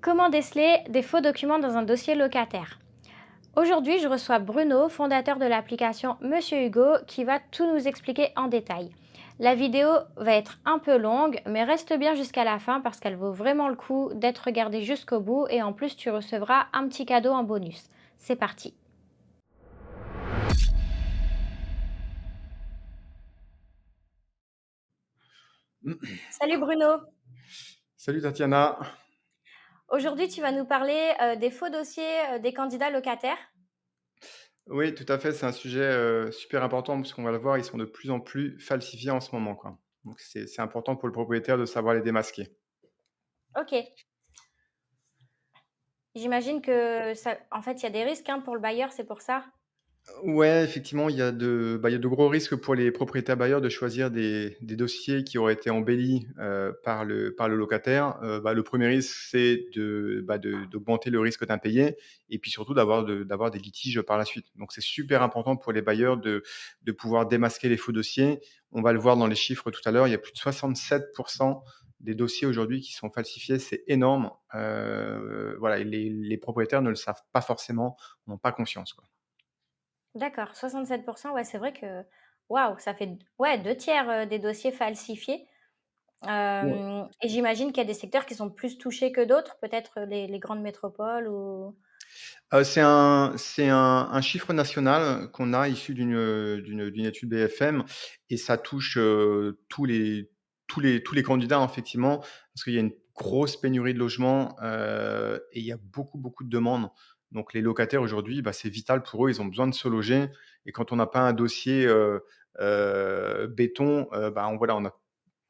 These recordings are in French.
Comment déceler des faux documents dans un dossier locataire? Aujourd'hui, je reçois Bruno, fondateur de l'application Monsieur Hugo, qui va tout nous expliquer en détail. La vidéo va être un peu longue, mais reste bien jusqu'à la fin parce qu'elle vaut vraiment le coup d'être regardée jusqu'au bout et en plus tu recevras un petit cadeau en bonus. C'est parti. Salut Bruno. Salut Tatiana. Aujourd'hui, tu vas nous parler des faux dossiers des candidats locataires. Oui, tout à fait, c'est un sujet, super important parce qu'on va le voir, ils sont de plus en plus falsifiés en ce moment, quoi. Donc c'est important pour le propriétaire de savoir les démasquer. Ok. J'imagine que ça, en fait, il y a des risques pour le bailleur, c'est pour ça. Ouais, effectivement, il y a de gros risques pour les propriétaires bailleurs de choisir des dossiers qui auraient été embellis, par le locataire. Le premier risque, c'est d'augmenter le risque d'impayé et puis surtout d'avoir des litiges par la suite. Donc c'est super important pour les bailleurs de pouvoir démasquer les faux dossiers. On va le voir dans les chiffres tout à l'heure, il y a plus de 67 des dossiers aujourd'hui qui sont falsifiés, c'est énorme. Voilà, et les propriétaires ne le savent pas forcément, n'ont pas conscience, quoi. D'accord, 67, ouais, c'est vrai que waouh, ça fait ouais, 2/3, des dossiers falsifiés. Et j'imagine qu'il y a des secteurs qui sont plus touchés que d'autres, peut-être les grandes métropoles ou C'est un chiffre national qu'on a issu d'une étude BFM et ça touche, tous les candidats effectivement, parce qu'il y a une grosse pénurie de logements, et il y a beaucoup, beaucoup de demandes. Donc les locataires aujourd'hui, c'est vital pour eux, ils ont besoin de se loger et quand on n'a pas un dossier, béton,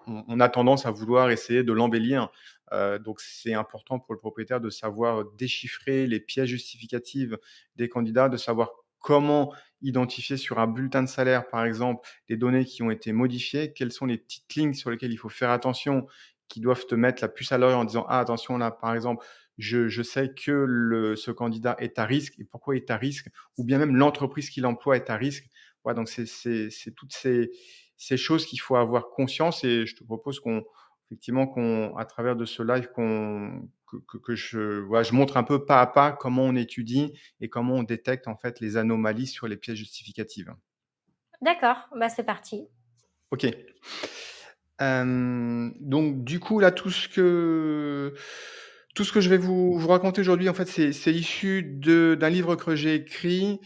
on a tendance à vouloir essayer de l'embellir. Donc c'est important pour le propriétaire de savoir déchiffrer les pièces justificatives des candidats, de savoir comment identifier sur un bulletin de salaire, par exemple, les données qui ont été modifiées, quelles sont les petites lignes sur lesquelles il faut faire attention, qui doivent te mettre la puce à l'oreille en disant: «Ah attention là, par exemple, je sais que ce candidat est à risque et pourquoi il est à risque?» ou bien même l'entreprise qu'il emploie est à risque. Voilà, donc c'est toutes ces choses qu'il faut avoir conscience et je te propose qu'on à travers de ce live que je montre un peu pas à pas comment on étudie et comment on détecte en fait les anomalies sur les pièces justificatives. d'accord, bah, c'est parti. OK. Donc du coup là, tout ce que je vais vous raconter aujourd'hui en fait, c'est issu d'un livre que j'ai écrit,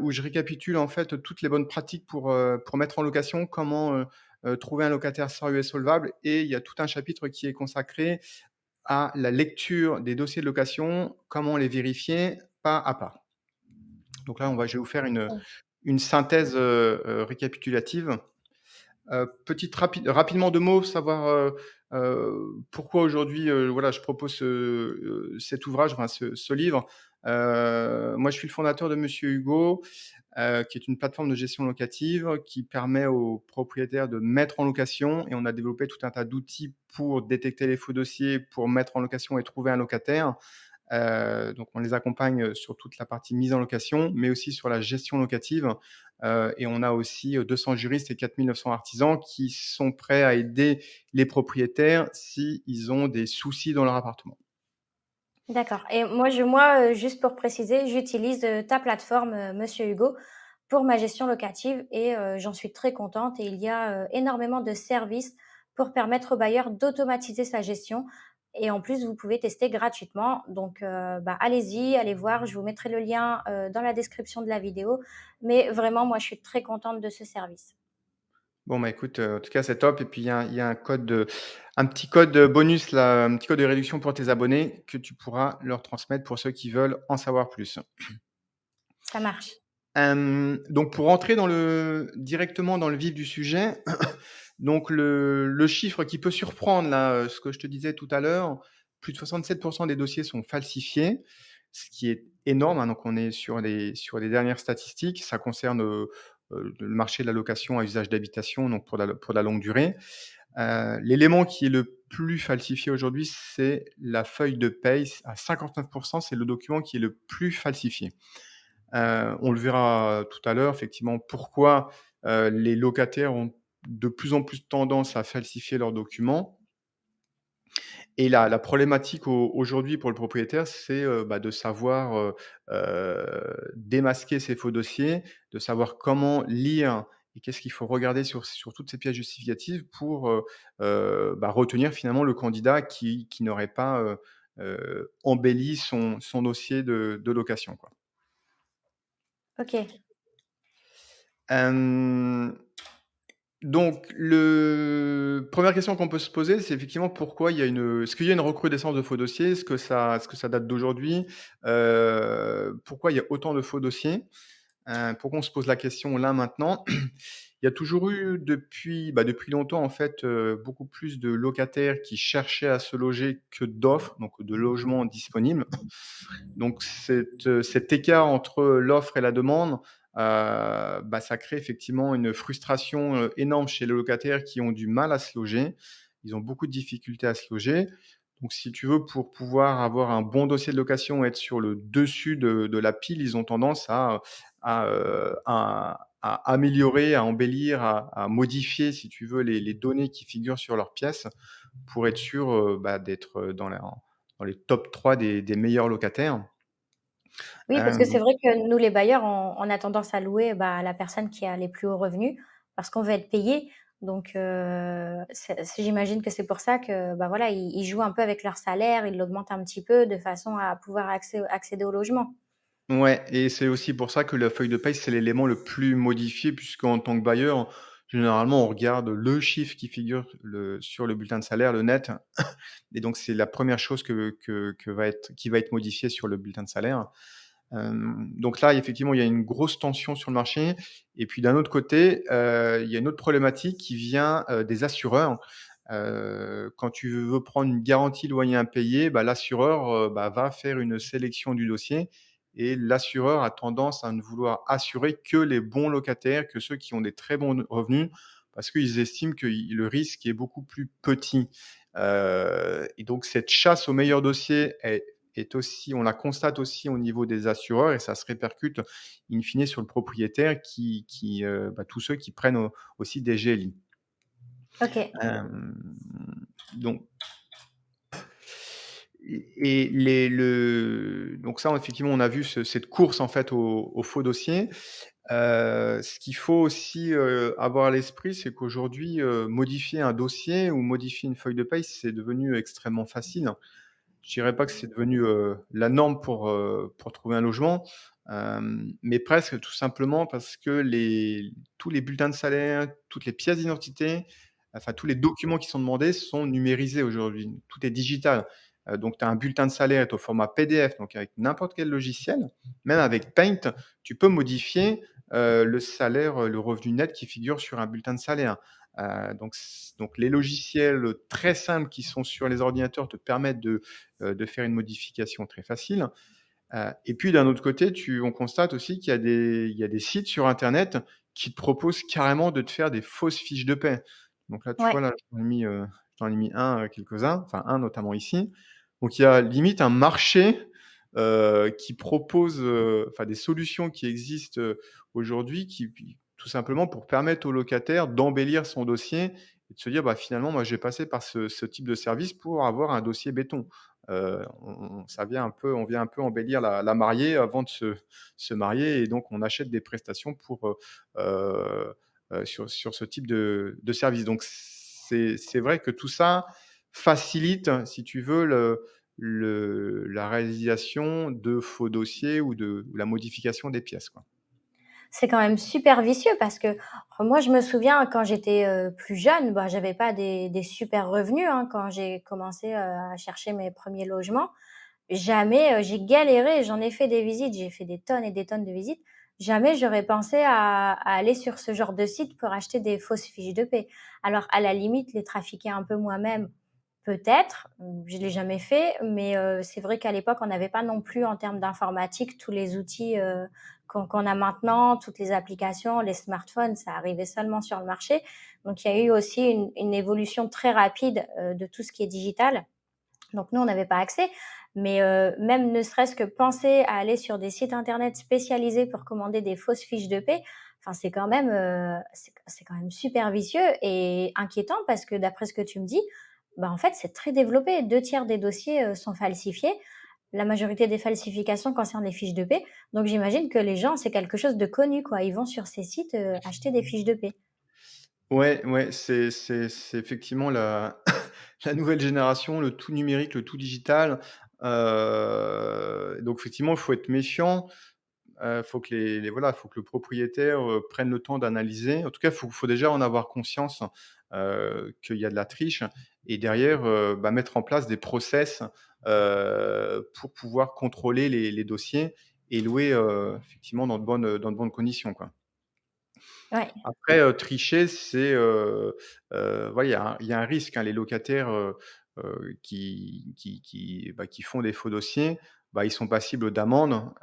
où je récapitule en fait toutes les bonnes pratiques pour mettre en location, comment, trouver un locataire sérieux et solvable et il y a tout un chapitre qui est consacré à la lecture des dossiers de location, comment les vérifier pas à pas. Donc là, je vais vous faire Mmh. une synthèse, récapitulative. Petite rapidement 2 mots, savoir, pourquoi aujourd'hui, voilà, je propose cet ouvrage, enfin ce livre. Moi, je suis le fondateur de Monsieur Hugo, qui est une plateforme de gestion locative qui permet aux propriétaires de mettre en location et on a développé tout un tas d'outils pour détecter les faux dossiers, pour mettre en location et trouver un locataire. Donc on les accompagne, sur toute la partie mise en location, mais aussi sur la gestion locative, et on a aussi, 200 juristes et 4 900 artisans qui sont prêts à aider les propriétaires s'ils ont des soucis dans leur appartement. D'accord et moi, juste pour préciser, j'utilise, ta plateforme, Monsieur Hugo pour ma gestion locative et j'en suis très contente et il y a, énormément de services pour permettre au bailleur d'automatiser sa gestion et en plus, vous pouvez tester gratuitement donc bah, allez-y, allez voir, je vous mettrai le lien, dans la description de la vidéo mais vraiment, moi, je suis très contente de ce service. Bon, écoute, en tout cas, c'est top et puis il y a un petit code, bonus là, un petit code de réduction pour tes abonnés que tu pourras leur transmettre pour ceux qui veulent en savoir plus. Ça marche. Donc pour rentrer directement dans le vif du sujet, donc le chiffre qui peut surprendre là, ce que je te disais tout à l'heure, plus de 67 des dossiers sont falsifiés, ce qui est énorme, hein, donc on est sur les dernières statistiques. Ça concerne, le marché de la location à usage d'habitation, donc pour la longue durée. L'élément qui est le plus falsifié aujourd'hui, c'est la feuille de paie. À 59 c'est le document qui est le plus falsifié. On le verra tout à l'heure, effectivement, pourquoi, les locataires ont de plus en plus tendance à falsifier leurs documents Et la problématique aujourd'hui pour le propriétaire, c'est, bah, de savoir, démasquer ces faux dossiers, de savoir comment lire et qu'est-ce qu'il faut regarder sur toutes ces pièces justificatives pour, bah, retenir finalement le candidat qui n'aurait pas, embelli son dossier de location, quoi. OK. Hem Donc le première question qu'on peut se poser, c'est effectivement pourquoi il y a est-ce qu'il y a une recrudescence de faux dossiers? Est-ce que ça date d'aujourd'hui? Pourquoi il y a autant de faux dossiers? Pourquoi on se pose la question là maintenant? Il y a toujours eu depuis longtemps en fait, beaucoup plus de locataires qui cherchaient à se loger que d'offres, donc de logements disponibles. Donc cet écart entre l'offre et la demande, bah, ça crée effectivement une frustration, énorme chez les locataires qui ont du mal à se loger. Ils ont beaucoup de difficultés à se loger. Donc si tu veux, pour pouvoir avoir un bon dossier de location, être sur le dessus de la pile, ils ont tendance à améliorer, à embellir, à modifier, si tu veux, les données qui figurent sur leurs pièces pour être sûr, bah, d'être dans les top 3 des meilleurs locataires. Oui, parce que c'est Hem, vrai que nous, les bailleurs, on a tendance à louer, bah, à la personne qui a les plus hauts revenus parce qu'on veut être payé. Donc j'imagine que c'est pour ça que, bah, voilà, ils jouent un peu avec leur salaire, ils l'augmentent un petit peu de façon à pouvoir accéder au logement. ouais, et c'est aussi pour ça que la feuille de paie, c'est l'élément le plus modifié puisqu'en tant que bailleur, généralement, on regarde le chiffre qui figure sur le bulletin de salaire, le net, et donc c'est la première chose qui va être modifiée sur le bulletin de salaire. Donc là, effectivement, il y a une grosse tension sur le marché, et puis d'un autre côté, il y a une autre problématique qui vient, des assureurs. Quand tu veux prendre une garantie loyer impayé, bah, l'assureur, bah, va faire une sélection du dossier, et l'assureur a tendance à ne vouloir assurer que les bons locataires, que ceux qui ont des très bons revenus, parce qu'ils estiment que le risque est beaucoup plus petit. Et donc cette chasse aux meilleurs dossiers est aussi, on la constate aussi au niveau des assureurs, et ça se répercute in fine sur le propriétaire bah, tous ceux qui prennent aussi des GLI. OK. Hem, donc et donc ça, effectivement, on a vu cette course en fait aux faux dossiers. Ce qu'il faut aussi, avoir à l'esprit, c'est qu'aujourd'hui, modifier un dossier ou modifier une feuille de paie, c'est devenu extrêmement facile. Je dirais pas que c'est devenu, la norme pour trouver un logement, mais presque, tout simplement parce que tous les bulletins de salaire, toutes les pièces d'identité, enfin tous les documents qui sont demandés sont numérisés aujourd'hui. Tout est digital. Donc tu as un bulletin de salaire est au format PDF, donc avec n'importe quel logiciel, même avec Paint, tu peux modifier, le salaire, le revenu net qui figure sur un bulletin de salaire. Donc les logiciels, très simples qui sont sur les ordinateurs te permettent de faire une modification très facile. Et puis d'un autre côté, on constate aussi qu'il y a des sites sur internet qui te proposent carrément de te faire des fausses fiches de paie. Donc là, tu Ouais. vois, là, j'en ai mis un, quelques-uns, enfin un notamment ici. Donc il y a limite un marché, qui propose, enfin des solutions qui existent, aujourd'hui qui tout simplement pour permettre au locataire d'embellir son dossier et de se dire: «Bah, finalement, moi, j'ai passé par ce type de service pour avoir un dossier béton». On vient un peu embellir la mariée avant de se marier, et donc on achète des prestations heu sur ce type de service. Donc c'est vrai que tout ça facilite, si tu veux, la réalisation de faux dossiers ou la modification des pièces, quoi. C'est quand même super vicieux parce que moi, je me souviens quand j'étais, plus jeune, bah, j'avais pas des super revenus, hein, quand j'ai commencé, à chercher mes premiers logements. Jamais, j'ai galéré, j'en ai fait des visites, j'ai fait des tonnes et des tonnes de visites. Jamais j'aurais pensé à aller sur ce genre de site pour acheter des fausses fiches de paie. Alors à la limite, les trafiquer un peu moi-même, peut-être, je l'ai jamais fait, mais c'est vrai qu'à l'époque, on n'avait pas non plus en termes d'informatique tous les outils, qu'on a maintenant, toutes les applications, les smartphones, ça arrivait seulement sur le marché. Donc il y a eu aussi une évolution très rapide, de tout ce qui est digital. Donc nous, on n'avait pas accès, mais même ne serait-ce que penser à aller sur des sites internet spécialisés pour commander des fausses fiches de paie, enfin c'est quand même super vicieux et inquiétant parce que d'après ce que tu me dis, bah, en fait, c'est très développé. 2 tiers des dossiers, sont falsifiés. La majorité des falsifications concernent les fiches de paie. Donc j'imagine que les gens, c'est quelque chose de connu, quoi. Ils vont sur ces sites, acheter des fiches de paie. Ouais, ouais, c'est effectivement la la nouvelle génération, le tout numérique, le tout digital. Donc effectivement, il faut être méfiant. Faut que voilà, faut que le propriétaire, prenne le temps d'analyser. En tout cas, faut déjà en avoir conscience, qu'il y a de la triche et derrière, bah, mettre en place des process, pour pouvoir contrôler les dossiers et louer, effectivement dans de bonnes conditions, quoi. Ouais, Après, tricher, c'est, voilà, il y a un risque, hein. Les locataires, qui font des faux dossiers, bah, ils sont passibles d'amende,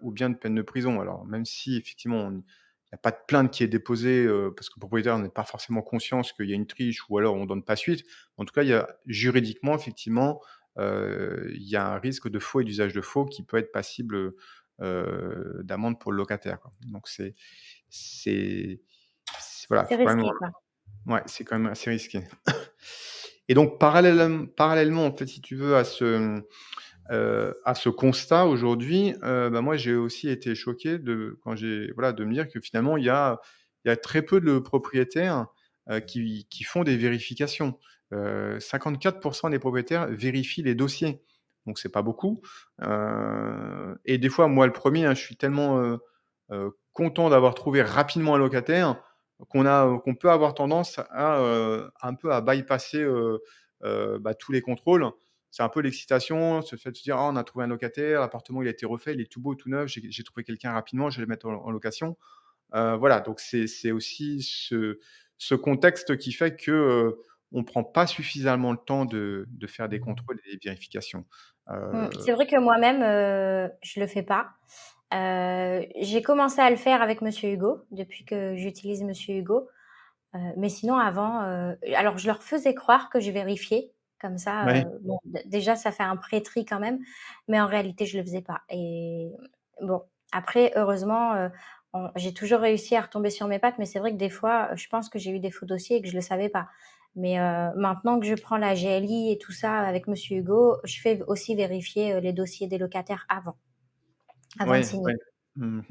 ou bien de peine de prison. Alors même si effectivement il y a pas de plainte qui est déposée, parce que le propriétaire n'est pas forcément conscient qu'il y a une triche ou alors on donne pas suite. En tout cas, il y a juridiquement, effectivement, il y a un risque de faux et d'usage de faux qui peut être passible, d'amende pour le locataire, quoi. Donc c'est voilà, c'est faut quand même risqué, quoi. ouais, c'est quand même assez risqué. Et donc parallèlement, en fait, si tu veux, à ce constat aujourd'hui, bah, moi, j'ai aussi été choqué de quand j'ai voilà, de me dire que finalement, il y a très peu de propriétaires, qui font des vérifications. 54 des propriétaires vérifient les dossiers, donc c'est pas beaucoup. Et des fois, moi le premier, hein, je suis tellement, content d'avoir trouvé rapidement un locataire qu'on peut avoir tendance à, un peu à bypasser, bah, tous les contrôles. C'est un peu l'excitation, ce fait de se dire: «Ah, on a trouvé un locataire, l'appartement il a été refait, il est tout beau, tout neuf, j'ai trouvé quelqu'un rapidement, je vais le mettre en location». Voilà, donc c'est aussi ce contexte qui fait que, on prend pas suffisamment le temps de faire des contrôles et des vérifications. C'est vrai que moi-même, je le fais pas. J'ai commencé à le faire avec Monsieur Hugo, depuis que j'utilise Monsieur Hugo. Mais sinon avant, alors je leur faisais croire que je vérifiais, comme ça, Ouais, bon déjà ça fait un pré-tri quand même, mais en réalité je le faisais pas et bon, après heureusement, on j'ai toujours réussi à retomber sur mes pattes, mais c'est vrai que des fois, je pense que j'ai eu des faux dossiers et que je le savais pas. Mais, maintenant que je prends la GLI et tout ça avec Monsieur Hugo, je fais aussi vérifier, les dossiers des locataires avant de ouais, signer. ouais. Mmh.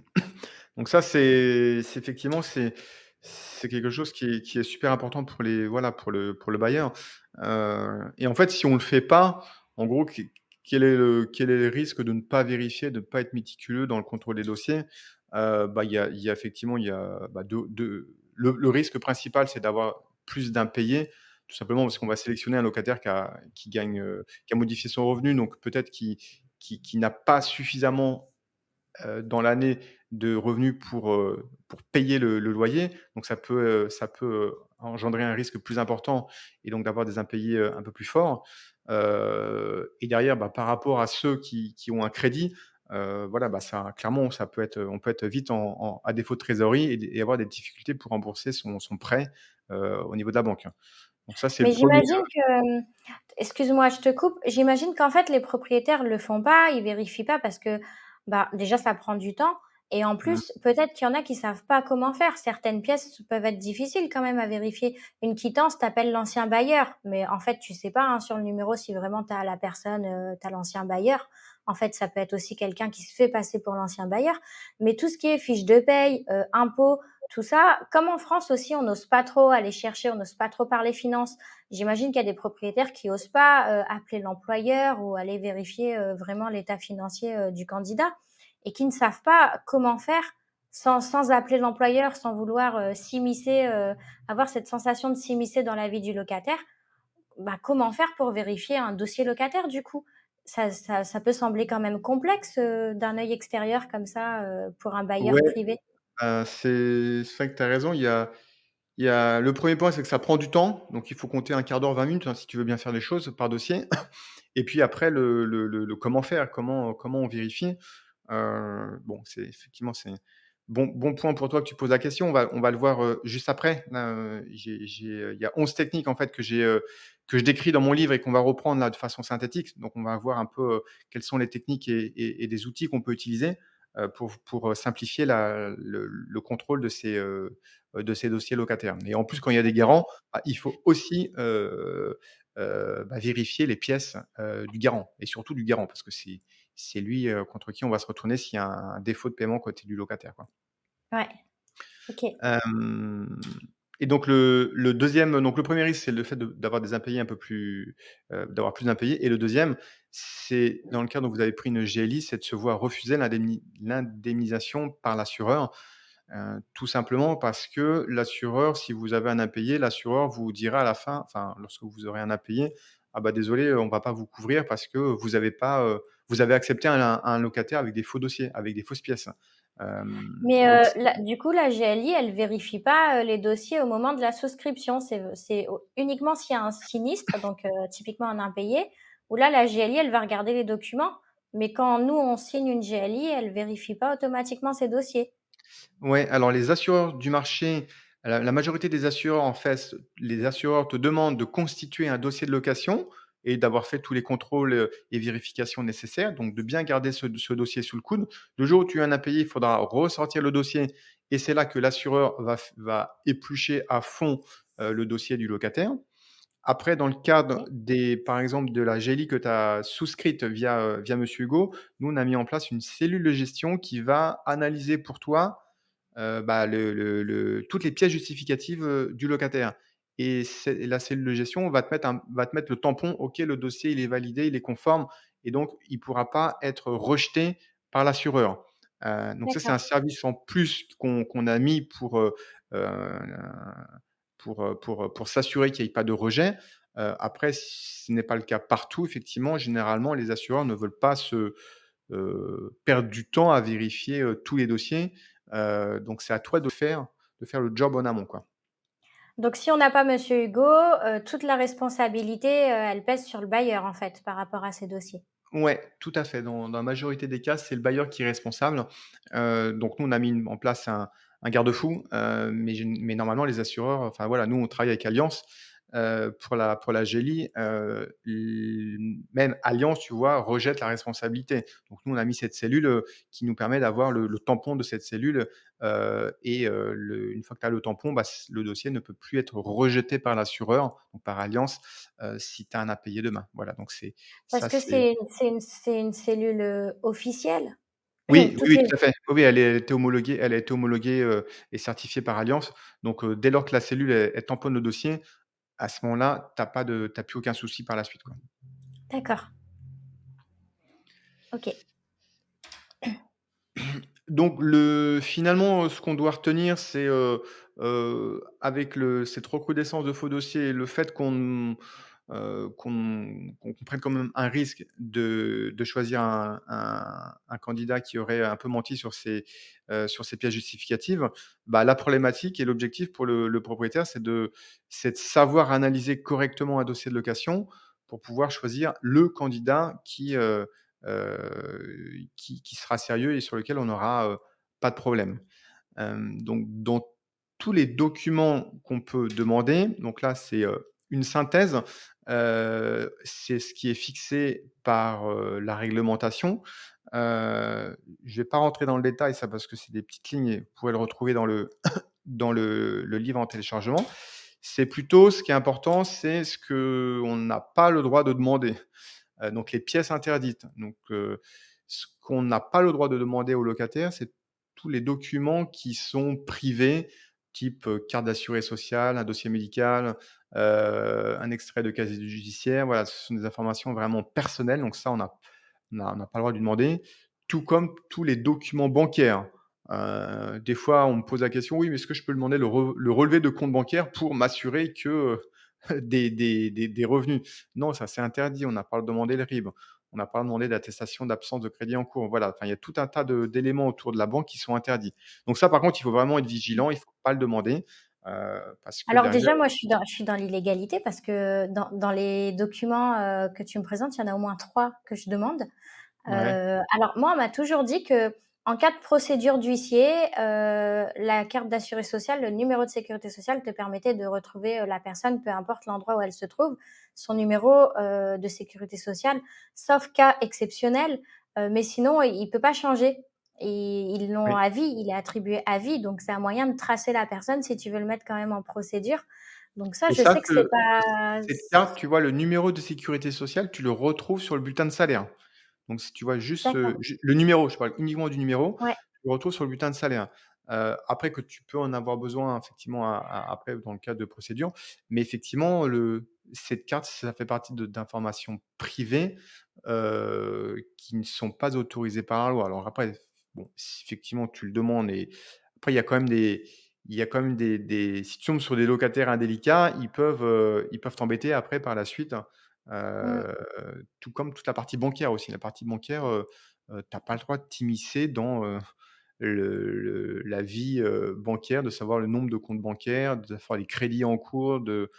Donc ça, c'est effectivement, c'est quelque chose qui est super important pour les voilà, pour le bailleur. Et en fait, si on le fait pas, en gros, quel est le risque de ne pas vérifier, de ne pas être méticuleux dans le contrôle des dossiers? Bah, il y a effectivement, il y a, bah, le risque principal, c'est d'avoir plus d'impayés, tout simplement parce qu'on va sélectionner un locataire qui a modifié son revenu, donc peut-être qui n'a pas suffisamment dans l'année de revenus pour payer le loyer. Donc ça peut, engendrer un risque plus important et donc d'avoir des impayés, un peu plus forts. Et derrière, bah, par rapport à ceux qui ont un crédit, voilà, bah, ça clairement, on peut être vite à défaut de trésorerie et avoir des difficultés pour rembourser son prêt, au niveau de la banque. Donc ça, c'est le Mais premier. j'imagine que, excuse-moi, je te coupe. J'imagine qu'en fait, les propriétaires le font pas, ils vérifient pas parce que, bah, déjà, ça prend du temps et en Mmh. plus, peut-être qu'il y en a qui savent pas comment faire. Certaines pièces peuvent être difficiles quand même à vérifier. Une quittance, tu appelles l'ancien bailleur, mais en fait, tu sais pas, hein, sur le numéro si vraiment tu as la personne, tu as l'ancien bailleur. En fait, ça peut être aussi quelqu'un qui se fait passer pour l'ancien bailleur. Mais tout ce qui est fiche de paye, impôts, tout ça, comme en France aussi, on n'ose pas trop aller chercher, on n'ose pas trop parler finances. J'imagine qu'il y a des propriétaires qui osent pas, appeler l'employeur ou aller vérifier, vraiment l'état financier, du candidat et qui ne savent pas comment faire sans appeler l'employeur, sans vouloir, s'immiscer, avoir cette sensation de s'immiscer dans la vie du locataire. Bah, comment faire pour vérifier un dossier locataire du coup? Ça peut sembler quand même complexe, d'un œil extérieur comme ça, pour un bailleur Ouais, privé. c'est vrai que tu as raison. Il y a le premier point, c'est que ça prend du temps, donc il faut compter un quart d'heure, 20 minutes, hein, si tu veux bien faire les choses par dossier. Et puis après le comment faire, comment on vérifie. Bon, c'est effectivement, c'est bon point pour toi que tu poses la question. On va le voir, juste après. Là, il y a 11 techniques en fait que je décris dans mon livre et qu'on va reprendre là de façon synthétique. Donc on va voir un peu, quelles sont les techniques et des outils qu'on peut utiliser, pour simplifier le contrôle de ces dossiers locataires. Et en plus, quand il y a des garants, bah, il faut aussi, vérifier les pièces, du garant et surtout du garant parce que c'est lui, contre qui on va se retourner s'il y a un défaut de paiement côté du locataire, quoi. Ouais, OK. Hem et donc le 2e donc le premier risque, c'est le fait d'avoir des impayés un peu plus, d'avoir plus d'impayés et le deuxième, c'est dans le cadre où vous avez pris une GLI, c'est de se voir refuser l'indemnisation par l'assureur, tout simplement parce que l'assureur, si vous avez un impayé, l'assureur vous dira à la fin, enfin, lorsque vous aurez un impayé: «Ah bah, désolé, on va pas vous couvrir parce que vous avez accepté un locataire avec des faux dossiers, avec des fausses pièces». Mais Donc la du coup, la GLI, elle vérifie pas, les dossiers au moment de la souscription. C'est au uniquement s'il y a un sinistre, donc typiquement un impayé, où là, la GLI, elle va regarder les documents. Mais quand nous, on signe une GLI, elle vérifie pas automatiquement ces dossiers. ouais, alors les assureurs du marché, la majorité des assureurs, en fait, les assureurs te demandent de constituer un dossier de location et d'avoir fait tous les contrôles, et vérifications nécessaires, donc de bien garder ce dossier sous le coude. Le jour où tu as un impayé, il faudra ressortir le dossier et c'est là que l'assureur va éplucher à fond, le dossier du locataire. Après, dans le cadre OK, par exemple, de la GELI que tu as souscrite via Monsieur Hugo, nous, on a mis en place une cellule de gestion qui va analyser pour toi, toutes les pièces justificatives, du locataire et la cellule de gestion va te mettre le tampon: «OK, le dossier, il est validé, il est conforme» et donc il ne pourra pas être rejeté par l'assureur. Donc ça, c'est un d'accord. service en plus qu'on a mis heu, pour s'assurer qu'il n'y ait pas de rejet. Après, ce n'est pas le cas partout, effectivement. Généralement, les assureurs ne veulent pas perdre du temps à vérifier, tous les dossiers. Donc c'est à toi de faire le job en amont, quoi. Donc si on n'a pas monsieur Hugo, toute la responsabilité, elle pèse sur le bailleur, en fait, par rapport à ces dossiers? Ouais, tout à fait. Dans la majorité des cas, c'est le bailleur qui est responsable. Donc nous, on a mis en place un garde-fou, mais normalement les assureurs, enfin voilà, nous on travaille avec Allianz, pour la GELI, même Allianz, tu vois, rejette la responsabilité. Donc nous, on a mis cette cellule, qui nous permet d'avoir le tampon de cette cellule, une fois que tu as le tampon, bah, le dossier ne peut plus être rejeté par l'assureur, donc par Allianz, si tu as un impayé demain. Voilà, donc Parce ça que c'est c'est une cellule, officielle? oui, oui, Toutes oui, les tout à fait. Oui, oui, elle a été homologuée, et certifiée par Allianz. Donc, dès lors que la cellule, elle tamponne le dossier, à ce moment-là, tu as plus aucun souci par la suite, quoi. D'accord, OK. Donc finalement, ce qu'on doit retenir, c'est, avec cette recrudescence de faux dossiers et le fait qu'on prenne quand même un risque de choisir un candidat qui aurait un peu menti sur ses pièces justificatives, bah, la problématique et l'objectif pour le propriétaire, c'est de savoir analyser correctement un dossier de location pour pouvoir choisir le candidat qui sera sérieux et sur lequel on n'aura, pas de problème. Donc dans tous les documents qu'on peut demander, donc là, c'est, une synthèse, c'est ce qui est fixé par, la réglementation. Je vais pas rentrer dans le détail, ça, parce que c'est des petites lignes et vous pourrez le retrouver dans le livre en téléchargement. C'est plutôt ce qui est important, c'est ce qu'on n'a pas le droit de demander. Donc les pièces interdites. Donc, ce qu'on n'a pas le droit de demander aux locataires, c'est tous les documents qui sont privés, type, carte d'assuré social, un dossier médical, un extrait de casier judiciaire. Voilà, ce sont des informations vraiment personnelles, donc ça, on n'a pas le droit de lui demander. Tout comme tous les documents bancaires. Des fois, on me pose la question: «Oui, mais est-ce que je peux demander le relevé de compte bancaire pour m'assurer que, des revenus?» Non, ça c'est interdit, on n'a pas à demander le RIB, on n'a pas à demander d'attestation d'absence de crédit en cours. Voilà, enfin, il y a tout un tas d'éléments autour de la banque qui sont interdits. Donc ça, par contre, il faut vraiment être vigilant, il ne faut pas le demander, parce que Alors derrière déjà, moi, je suis dans l'illégalité parce que dans les documents, que tu me présentes, il y en a au moins 3 que je demande. ouais, Alors moi, on m'a toujours dit qu'en cas de procédure d'huissier, la carte d'assuré social, le numéro de sécurité sociale te permettait de retrouver, la personne, peu importe l'endroit où elle se trouve, son numéro, de sécurité sociale, sauf cas exceptionnel, mais sinon il peut pas changer et ils l'ont oui, à vie, il est attribué à vie, donc c'est un moyen de tracer la personne si tu veux le mettre quand même en procédure. Donc ça, Et je ça, sais que c'est pas cette carte, tu vois, le numéro de sécurité sociale, tu le retrouves sur le bulletin de salaire. Donc si tu vois juste d'accord, le numéro, je parle uniquement du numéro, ouais, tu le retrouves sur le bulletin de salaire. Après que tu peux en avoir besoin effectivement après dans le cadre de procédures, mais effectivement cette carte, ça fait partie d'informations privées, qui ne sont pas autorisées par la loi. Alors après, bon, si effectivement tu le demandes et après il y a quand même des si tu tombes sur des locataires indélicats, ils peuvent t'embêter après par la suite, mmh. tout comme toute la partie bancaire aussi. La partie bancaire, tu as pas le droit de t'immiscer dans, la vie, bancaire, de savoir le nombre de comptes bancaires, de savoir les crédits en cours, de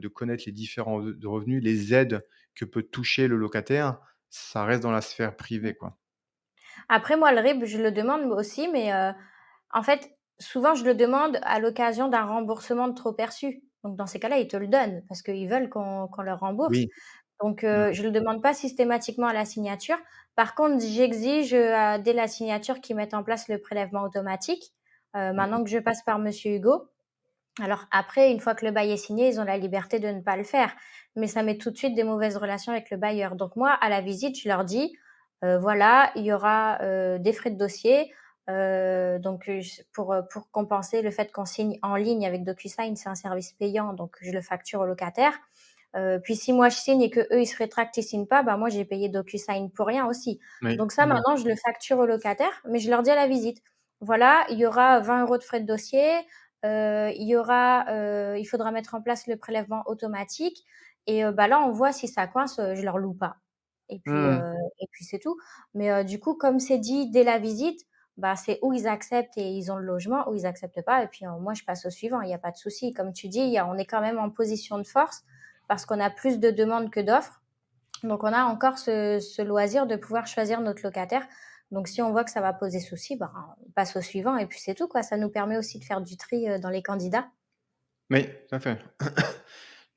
connaître les différents de revenus, les aides que peut toucher le locataire. Ça reste dans la sphère privée, quoi. Après moi, le RIB, je le demande moi aussi, mais en fait, souvent, je le demande à l'occasion d'un remboursement de trop perçu. Donc dans ces cas-là, ils te le donnent parce qu'ils veulent qu'on leur rembourse. Oui. Donc Mmh. je le demande pas systématiquement à la signature. Par contre, j'exige, dès la signature qu'ils mettent en place le prélèvement automatique, Mmh mh. maintenant que je passe par monsieur Hugo. Alors après, une fois que le bail est signé, ils ont la liberté de ne pas le faire, mais ça met tout de suite des mauvaises relations avec le bailleur. Donc moi, à la visite, je leur dis, voilà, il y aura, des frais de dossier, donc pour compenser le fait qu'on signe en ligne avec DocuSign, c'est un service payant, donc je le facture au locataire. Puis si moi je signe et qu'eux, ils se rétractent, ils signent pas, bah, moi j'ai payé DocuSign pour rien aussi. Oui. Donc ça Mmh. maintenant je le facture au locataire, mais je leur dis à la visite: «Voilà, il y aura 20 € de frais de dossier, il faudra mettre en place le prélèvement automatique et bah, là on voit si ça coince, je leur loue pas Mmh. et puis c'est tout. Mais du coup, comme c'est dit dès la visite, bah, c'est ou ils acceptent et ils ont le logement ou ils acceptent pas et puis, moi je passe au suivant, il y a pas de souci. Comme tu dis, on est quand même en position de force parce qu'on a plus de demandes que d'offres. Donc on a encore ce loisir de pouvoir choisir notre locataire. Donc si on voit que ça va poser souci, ben, on passe au suivant et puis c'est tout, quoi. Ça nous permet aussi de faire du tri, dans les candidats. Oui, tout à fait.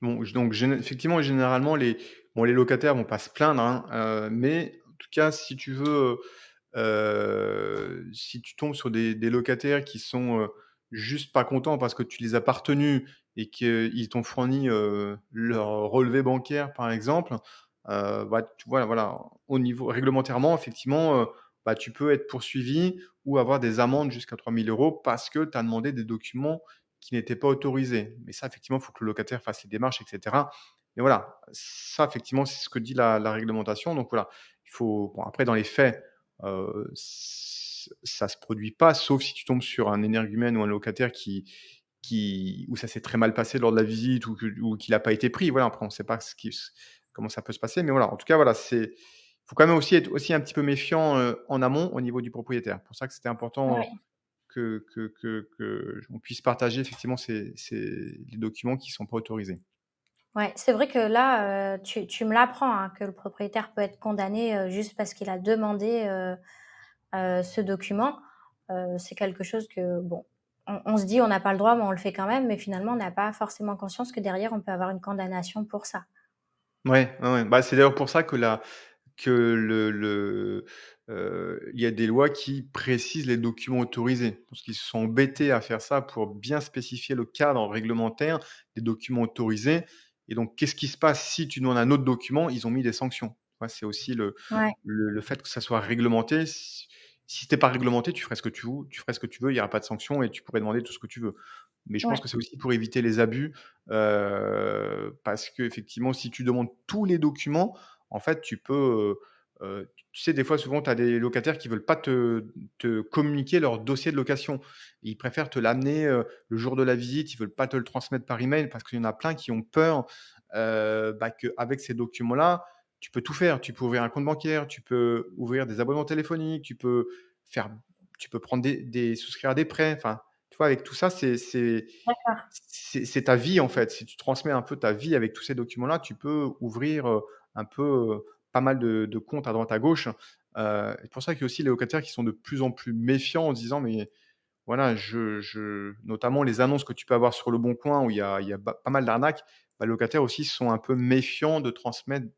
Bon, donc effectivement, généralement, les locataires vont pas se plaindre, hein, mais en tout cas, si tu veux, si tu tombes sur des locataires qui sont, juste pas contents parce que tu les as pas retenus et qu'ils t'ont fourni, leur relevé bancaire, par exemple, bah, tu vois, voilà, au niveau réglementairement, effectivement, bah, tu peux être poursuivi ou avoir des amendes jusqu'à 3 000 € parce que tu as demandé des documents qui n'étaient pas autorisés. Mais ça, effectivement, il faut que le locataire fasse les démarches et cetera. Mais voilà, ça, effectivement, c'est ce que dit la réglementation. Donc voilà, il faut bon, après dans les faits, ça se produit pas, sauf si tu tombes sur un énergumène ou un locataire où ça s'est très mal passé lors de la visite ou qu'il a pas été pris. Voilà, après on ne sait pas comment ça peut se passer. Mais voilà, en tout cas, voilà, faut quand même aussi être aussi un petit peu méfiant, en amont au niveau du propriétaire. C'est pour ça que c'était important Ouais, que on puisse partager effectivement les documents qui sont pas autorisés. ouais, c'est vrai que là, tu me l'apprends, hein, que le propriétaire peut être condamné, juste parce qu'il a demandé, ce document. C'est quelque chose que bon, on se dit: «On n'a pas le droit, mais on le fait quand même», mais finalement on n'a pas forcément conscience que derrière on peut avoir une condamnation pour ça. Ouais, ouais, ouais. Bah, c'est d'ailleurs pour ça que il y a des lois qui précisent les documents autorisés. Parce qu'ils se sont embêtés à faire ça pour bien spécifier le cadre réglementaire des documents autorisés et donc qu'est-ce qui se passe si tu demandes un autre document? Ils ont mis des sanctions. Ouais, c'est aussi Ouais, le fait que ça soit réglementé. Si c'était pas réglementé, tu ferais ce que tu veux, il y aura pas de sanctions et tu pourrais demander tout ce que tu veux. Mais je pense ouais, que c'est aussi pour éviter les abus, parce qu'effectivement, si tu demandes tous les documents, en fait, tu sais, des fois, souvent, tu as des locataires qui veulent pas te communiquer leur dossier de location. Ils préfèrent te l'amener, le jour de la visite, ils veulent pas te le transmettre par email parce qu'il y en a plein qui ont peur, bah, qu'avec ces documents-là, tu peux tout faire. Tu peux ouvrir un compte bancaire, tu peux ouvrir des abonnements téléphoniques, faire tu peux prendre souscrire à des prêts. Enfin, tu vois, avec tout ça, d'accord. c'est ta vie, en fait. Si tu transmets un peu ta vie avec tous ces documents-là, tu peux ouvrir, un peu, pas mal de comptes à droite à gauche. C'est pour ça qu'il y a aussi les locataires qui sont de plus en plus méfiants en se disant: «Mais voilà, je» notamment les annonces que tu peux avoir sur Le Bon Coin où il y a pas mal d'arnaques. Bah, les locataires aussi sont un peu méfiants de transmettre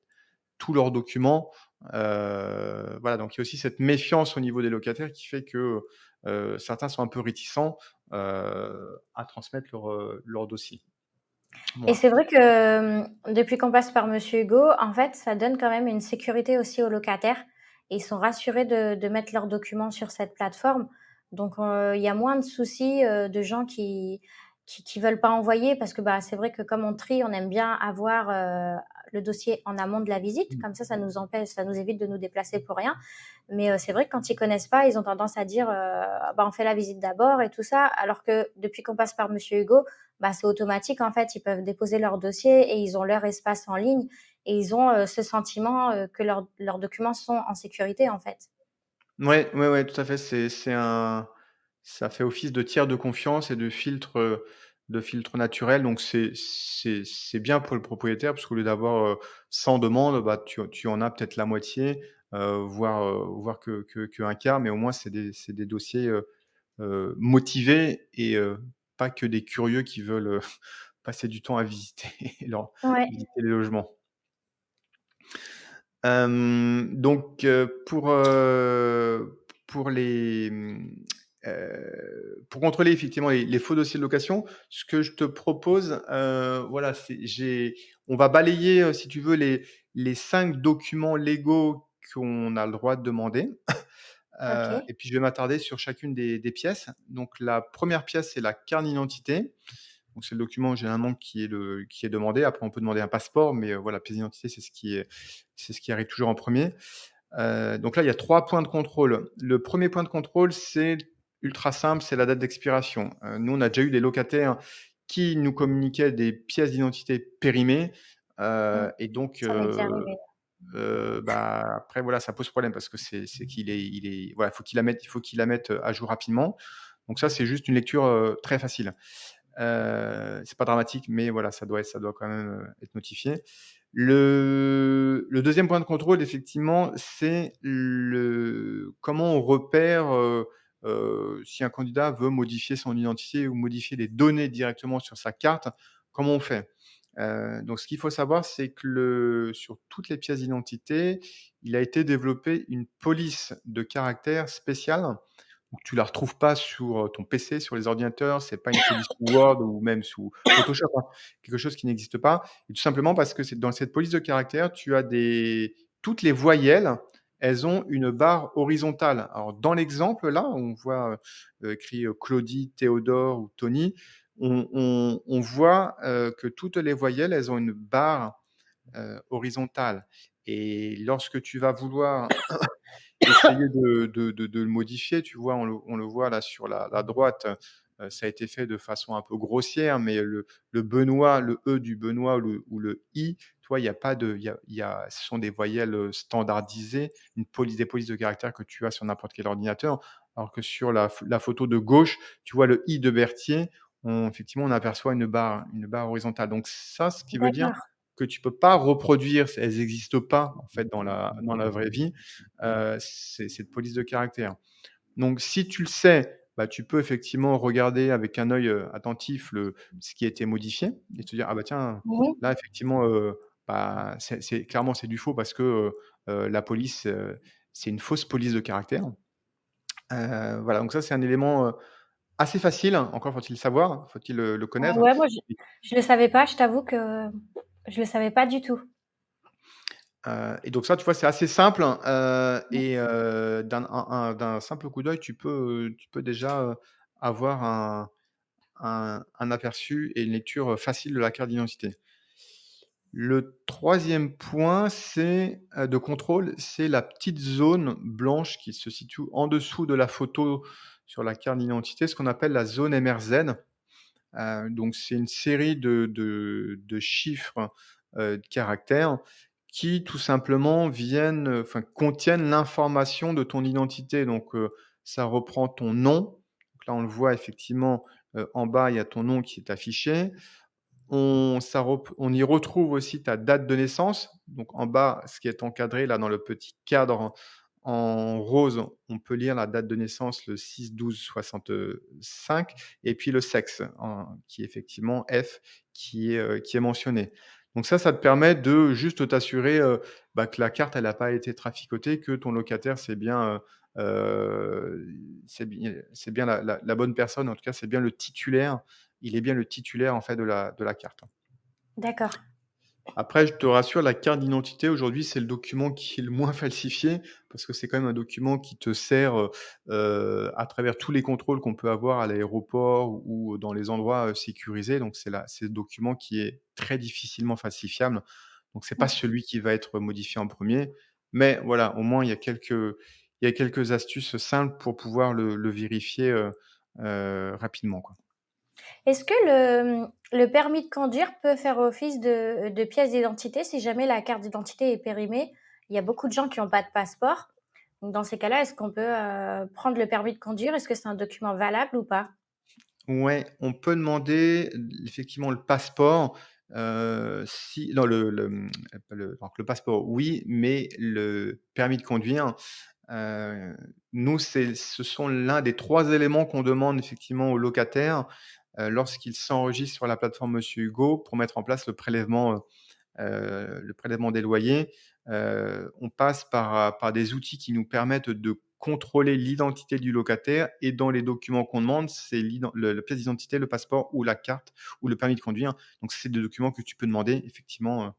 tous leurs documents. Voilà, donc il y a aussi cette méfiance au niveau des locataires qui fait que, certains sont un peu réticents, à transmettre leur dossier. Et Voilà. c'est vrai que, depuis qu'on passe par Monsieur Hugo, en fait, ça donne quand même une sécurité aussi aux locataires et ils sont rassurés de mettre leurs documents sur cette plateforme. Donc, il y a moins de soucis, de gens qui veulent pas envoyer parce que, bah, c'est vrai que comme on trie, on aime bien avoir, le dossier en amont de la visite. Mmh. Comme ça nous évite de nous déplacer pour rien. Mais, c'est vrai que quand ils connaissent pas, ils ont tendance à dire, «Bah, on fait la visite d'abord» et tout ça. Alors que depuis qu'on passe par Monsieur Hugo, bah, c'est automatique en fait, ils peuvent déposer leur dossier et ils ont leur espace en ligne et ils ont, ce sentiment, que leurs documents sont en sécurité en fait. Ouais, ouais, ouais, tout à fait. C'est un ça fait office de tiers de confiance et de filtre naturel, donc c'est bien pour le propriétaire parce qu'au lieu d'avoir, 100 demandes, bah, tu en as peut-être la moitié, voire que 1/4, mais au moins c'est des dossiers, motivés et pas que des curieux qui veulent, passer du temps à visiter Ouais, visiter les logements. Donc pour les, pour contrôler effectivement les faux dossiers de location, ce que je te propose, voilà, c'est j'ai on va balayer, si tu veux, les 5 documents légaux qu'on a le droit de demander, OK, et puis je vais m'attarder sur chacune des pièces. Donc la première pièce, c'est la carte d'identité. Donc c'est le document généralement qui est demandé. Après on peut demander un passeport, mais voilà, pièce d'identité, c'est ce qui arrive toujours en premier. Donc là, il y a 3 points de contrôle. Le premier point de contrôle, c'est ultra simple, c'est la date d'expiration. Nous, on a déjà eu des locataires qui nous communiquaient des pièces d'identité périmées, mmh, et donc ça m'est déjà arrivé. bah, après voilà, ça pose problème parce que c'est qu'il est il est voilà, il faut qu'il la mette, à jour rapidement. Donc ça, c'est juste une lecture, très facile. C'est pas dramatique, mais voilà, ça doit quand même, être notifié. Le 2e point de contrôle, effectivement, c'est le comment on repère, si un candidat veut modifier son identité ou modifier les données directement sur sa carte, comment on fait? Donc ce qu'il faut savoir, c'est que sur toutes les pièces d'identité, il a été développé une police de caractère spéciale. Donc tu la retrouves pas sur, ton PC, sur les ordinateurs, c'est pas une police sous Word ou même sous Photoshop, hein. Quelque chose qui n'existe pas et tout simplement parce que c'est dans cette police de caractère, tu as des toutes les voyelles, elles ont une barre horizontale. Alors dans l'exemple là, on voit, écrit, Claudie, Théodore ou Tony, on voit, que toutes les voyelles, elles ont une barre, horizontale et lorsque tu vas vouloir essayer de le modifier, tu vois? On le voit là sur la droite, ça a été fait de façon un peu grossière, mais le Benoît, le E du Benoît ou le I, tu vois? Il y a pas de il y a ce sont des voyelles, standardisées, des polices de caractère que tu as sur n'importe quel ordinateur. Alors que sur la photo de gauche, tu vois le I de Berthier, effectivement, on aperçoit une barre horizontale. Donc ça, ce qui veut dire D'accord, que tu peux pas reproduire, elles existent pas, en fait, dans la vraie vie, c'est cette police de caractère. Donc si tu le sais, bah, tu peux effectivement regarder avec un œil, attentif ce qui a été modifié et te dire: «Ah bah tiens, oui. là effectivement, bah, c'est clairement c'est du faux parce que, la police, c'est une fausse police de caractère». Voilà, donc ça c'est un élément, assez facile, encore faut-il le savoir, faut-il le connaître. Ouais, moi je le savais pas, je t'avoue que je le savais pas du tout. Et donc ça, tu vois, c'est assez simple, Mmh. et d'un simple coup d'œil, tu peux déjà, avoir un aperçu et une lecture, facile de la carte d'identité. Le troisième point, de contrôle, c'est la petite zone blanche qui se situe en dessous de la photo sur la carte d'identité, ce qu'on appelle la zone MRZ. Donc c'est une série de chiffres, de caractères qui tout simplement enfin contiennent l'information de ton identité. Donc, ça reprend ton nom. Donc là, on le voit effectivement, en bas, il y a ton nom qui est affiché. On y retrouve aussi ta date de naissance. Donc en bas, ce qui est encadré là dans le petit cadre en rose, on peut lire la date de naissance, le 6/12/65 et puis le sexe qui est effectivement F qui est mentionné. Donc ça te permet de juste t'assurer, bah, que la carte elle a pas été traficotée, que ton locataire c'est bien la bonne personne, en tout cas c'est bien le titulaire, il est bien le titulaire en fait de la carte. D'accord. Après, je te rassure, la carte d'identité aujourd'hui, c'est le document qui est le moins falsifié parce que c'est quand même un document qui te sert, à travers tous les contrôles qu'on peut avoir à l'aéroport ou dans les endroits, sécurisés. Donc c'est le document qui est très difficilement falsifiable. Donc c'est pas Mmh. celui qui va être modifié en premier. Mais voilà, au moins il y a quelques astuces simples pour pouvoir le vérifier, rapidement, quoi. Est-ce que le permis de conduire peut faire office de pièce d'identité si jamais la carte d'identité est périmée? Il y a beaucoup de gens qui ont pas de passeport. Donc dans ces cas-là, est-ce qu'on peut, prendre le permis de conduire? Est-ce que c'est un document valable ou pas? Ouais, on peut demander effectivement le passeport, si non pas donc le passeport oui, mais le permis de conduire, heu, nous ce sont l'un des 3 éléments qu'on demande effectivement aux locataires, lorsqu'ils s'enregistrent sur la plateforme Monsieur Hugo pour mettre en place le prélèvement des loyers. On passe par des outils qui nous permettent de contrôler l'identité du locataire et dans les documents qu'on demande, c'est la pièce d'identité, le passeport ou la carte ou le permis de conduire. Donc c'est des documents que tu peux demander effectivement,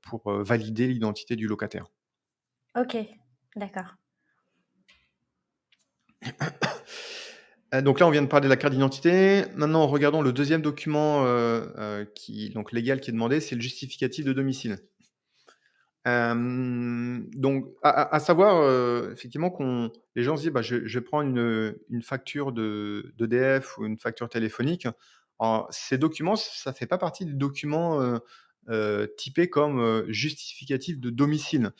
pour, valider l'identité du locataire. OK, d'accord. Donc là, on vient de parler de la carte d'identité. Maintenant, regardons le deuxième document, qui donc légal qui est demandé, c'est le justificatif de domicile. Donc à savoir, effectivement qu'on les gens se disent: «Bah, je vais prendre une facture d'EDF ou une facture téléphonique». Alors ces documents, ça fait pas partie des documents, typés comme, justificatif de domicile.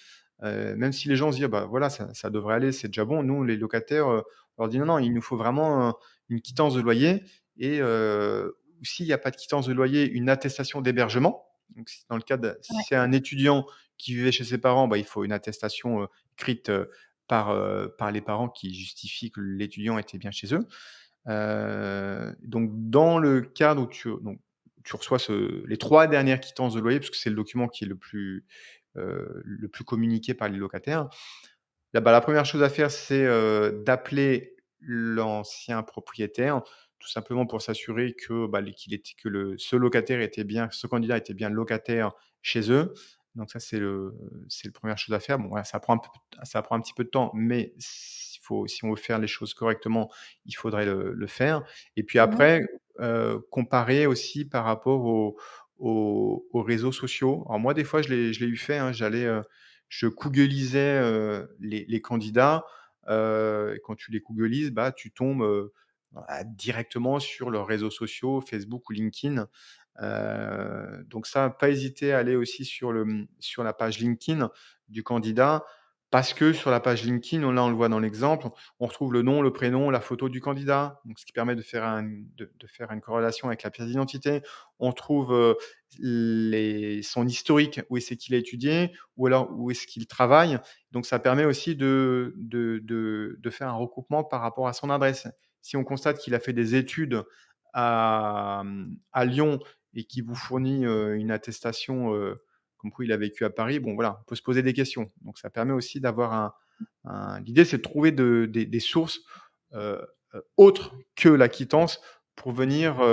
Même si les gens se disent: «Bah, voilà, ça devrait aller, c'est déjà bon». Nous, les locataires, on leur dit: «Non, non, il nous faut vraiment, une quittance de loyer et ou s'il y a pas de quittance de loyer, une attestation d'hébergement». Donc si dans le cas de si Ouais. c'est un étudiant qui vivait chez ses parents, bah, il faut une attestation, écrite, par les parents qui justifie que l'étudiant était bien chez eux. Donc dans le cadre où tu reçois les 3 dernières quittances de loyer, parce que c'est le document qui est le plus communiqué par les locataires. Là, bah, la première chose à faire, c'est, d'appeler l'ancien propriétaire, tout simplement pour s'assurer que, bah, les qu'il était que ce candidat était bien locataire chez eux. Donc ça, c'est la première chose à faire. Bon, voilà, ça prend un petit peu de temps, mais si on veut faire les choses correctement, il faudrait le faire. Et puis Mmh. après, comparer aussi par rapport aux réseaux sociaux. Alors moi, des fois, je l'ai eu fait, hein, je googlisais, les candidats, et quand tu les googlises, bah, tu tombes, bah, directement sur leurs réseaux sociaux, Facebook ou LinkedIn. Donc ça, pas hésiter à aller aussi sur la page LinkedIn du candidat parce que sur la page LinkedIn, on le voit dans l'exemple, on retrouve le nom, le prénom, la photo du candidat, donc ce qui permet de faire une corrélation avec la pièce d'identité. On trouve, son historique, où est-ce qu'il a étudié ou alors où est-ce qu'il travaille. Donc ça permet aussi de faire un recoupement par rapport à son adresse. Si on constate qu'il a fait des études à Lyon et qui vous fournit, une attestation, comme quoi il a vécu à Paris, bon voilà, on peut se poser des questions. Donc ça permet aussi d'avoir l'idée c'est de trouver des sources, heu autres que la quittance pour venir,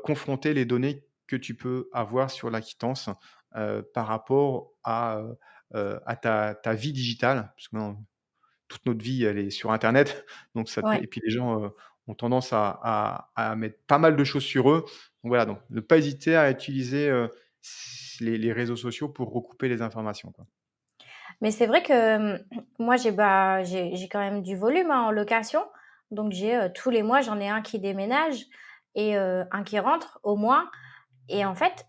confronter les données que tu peux avoir sur la quittance, par rapport à ta vie digitale. Parce que maintenant toute notre vie, elle est sur internet, donc ça te Ouais. et puis les gens, ont tendance à mettre pas mal de choses sur eux. Donc voilà, donc ne pas hésiter à utiliser, les réseaux sociaux pour recouper les informations, quoi. Mais c'est vrai que, moi j'ai quand même du volume, hein, en location. Donc j'ai, tous les mois, j'en ai un qui déménage et un qui rentre au moins. Et en fait,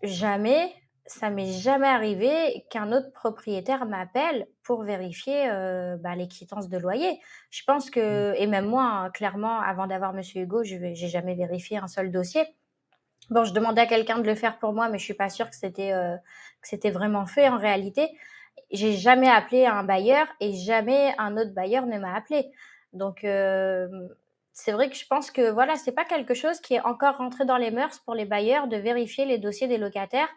ça m'est jamais arrivé qu'un autre propriétaire m'appelle pour vérifier, les quittances de loyer. Je pense Mmh. que et même moi, hein, clairement, avant d'avoir monsieur Hugo, j'ai jamais vérifié un seul dossier. Bon, je demandais à quelqu'un de le faire pour moi, mais je suis pas sûre que c'était vraiment fait en réalité. J'ai jamais appelé un bailleur et jamais un autre bailleur ne m'a appelé. Donc c'est vrai que je pense que, voilà, c'est pas quelque chose qui est encore rentré dans les mœurs pour les bailleurs de vérifier les dossiers des locataires.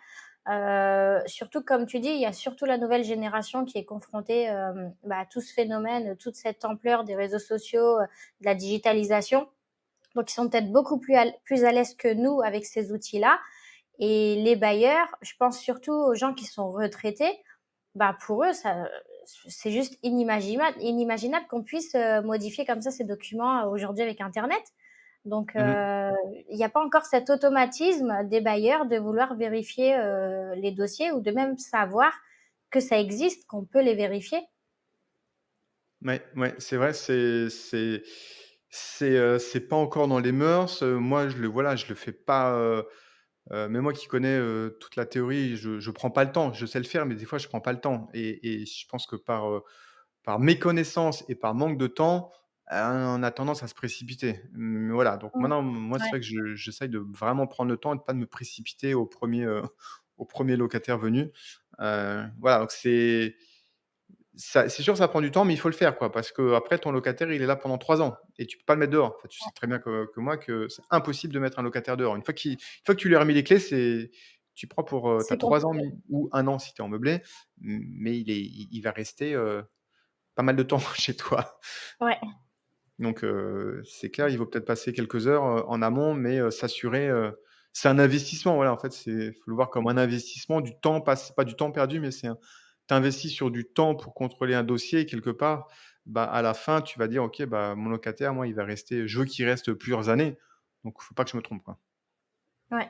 Surtout comme tu dis, il y a surtout la nouvelle génération qui est confrontée, à tout ce phénomène, toute cette ampleur des réseaux sociaux, de la digitalisation. Donc ils sont peut-être beaucoup plus à l'aise que nous avec ces outils-là Et les bailleurs, je pense surtout aux gens qui sont retraités, bah, pour eux, ça, c'est juste inimaginable qu'on puisse, modifier comme ça ces documents, aujourd'hui avec internet. Donc Mmh. il y a pas encore cet automatisme des bailleurs de vouloir vérifier, les dossiers ou de même savoir que ça existe, qu'on peut les vérifier. Ouais, ouais, c'est vrai, c'est pas encore dans les mœurs, moi je le fais pas, mais moi qui connais, toute la théorie, je prends pas le temps. Je sais le faire, mais des fois je prends pas le temps et je pense que par méconnaissance et par manque de temps, on a tendance à se précipiter. Voilà, donc Mmh. maintenant, moi, c'est Ouais, vrai que j'essaye de vraiment prendre le temps et de pas de me précipiter au premier er au 1 locataire venu. Voilà, donc c'est sûr, ça prend du temps, mais il faut le faire, quoi, parce qu'après ton locataire, il est là pendant 3 ans et tu peux pas le mettre dehors. Enfin, tu sais très bien que moi que c'est impossible de mettre un locataire dehors. Une fois que tu lui as remis les clés, tu prends pour, tu as c'est 3 ans compliqué. ou 1 an si tu es en meublé, mais il va rester, pas mal de temps chez toi. Ouais, Donc c'est clair, il vaut peut-être passer quelques heures, en amont, mais s'assurer, c'est un investissement, voilà, en fait, faut le voir comme un investissement, du temps passé pas du temps perdu, mais tu investis sur du temps pour contrôler un dossier et quelque part, bah, à la fin, tu vas dire: «OK, bah, mon locataire, moi, il va rester je veux qu'il reste plusieurs années, donc il faut pas que je me trompe, quoi». ouais.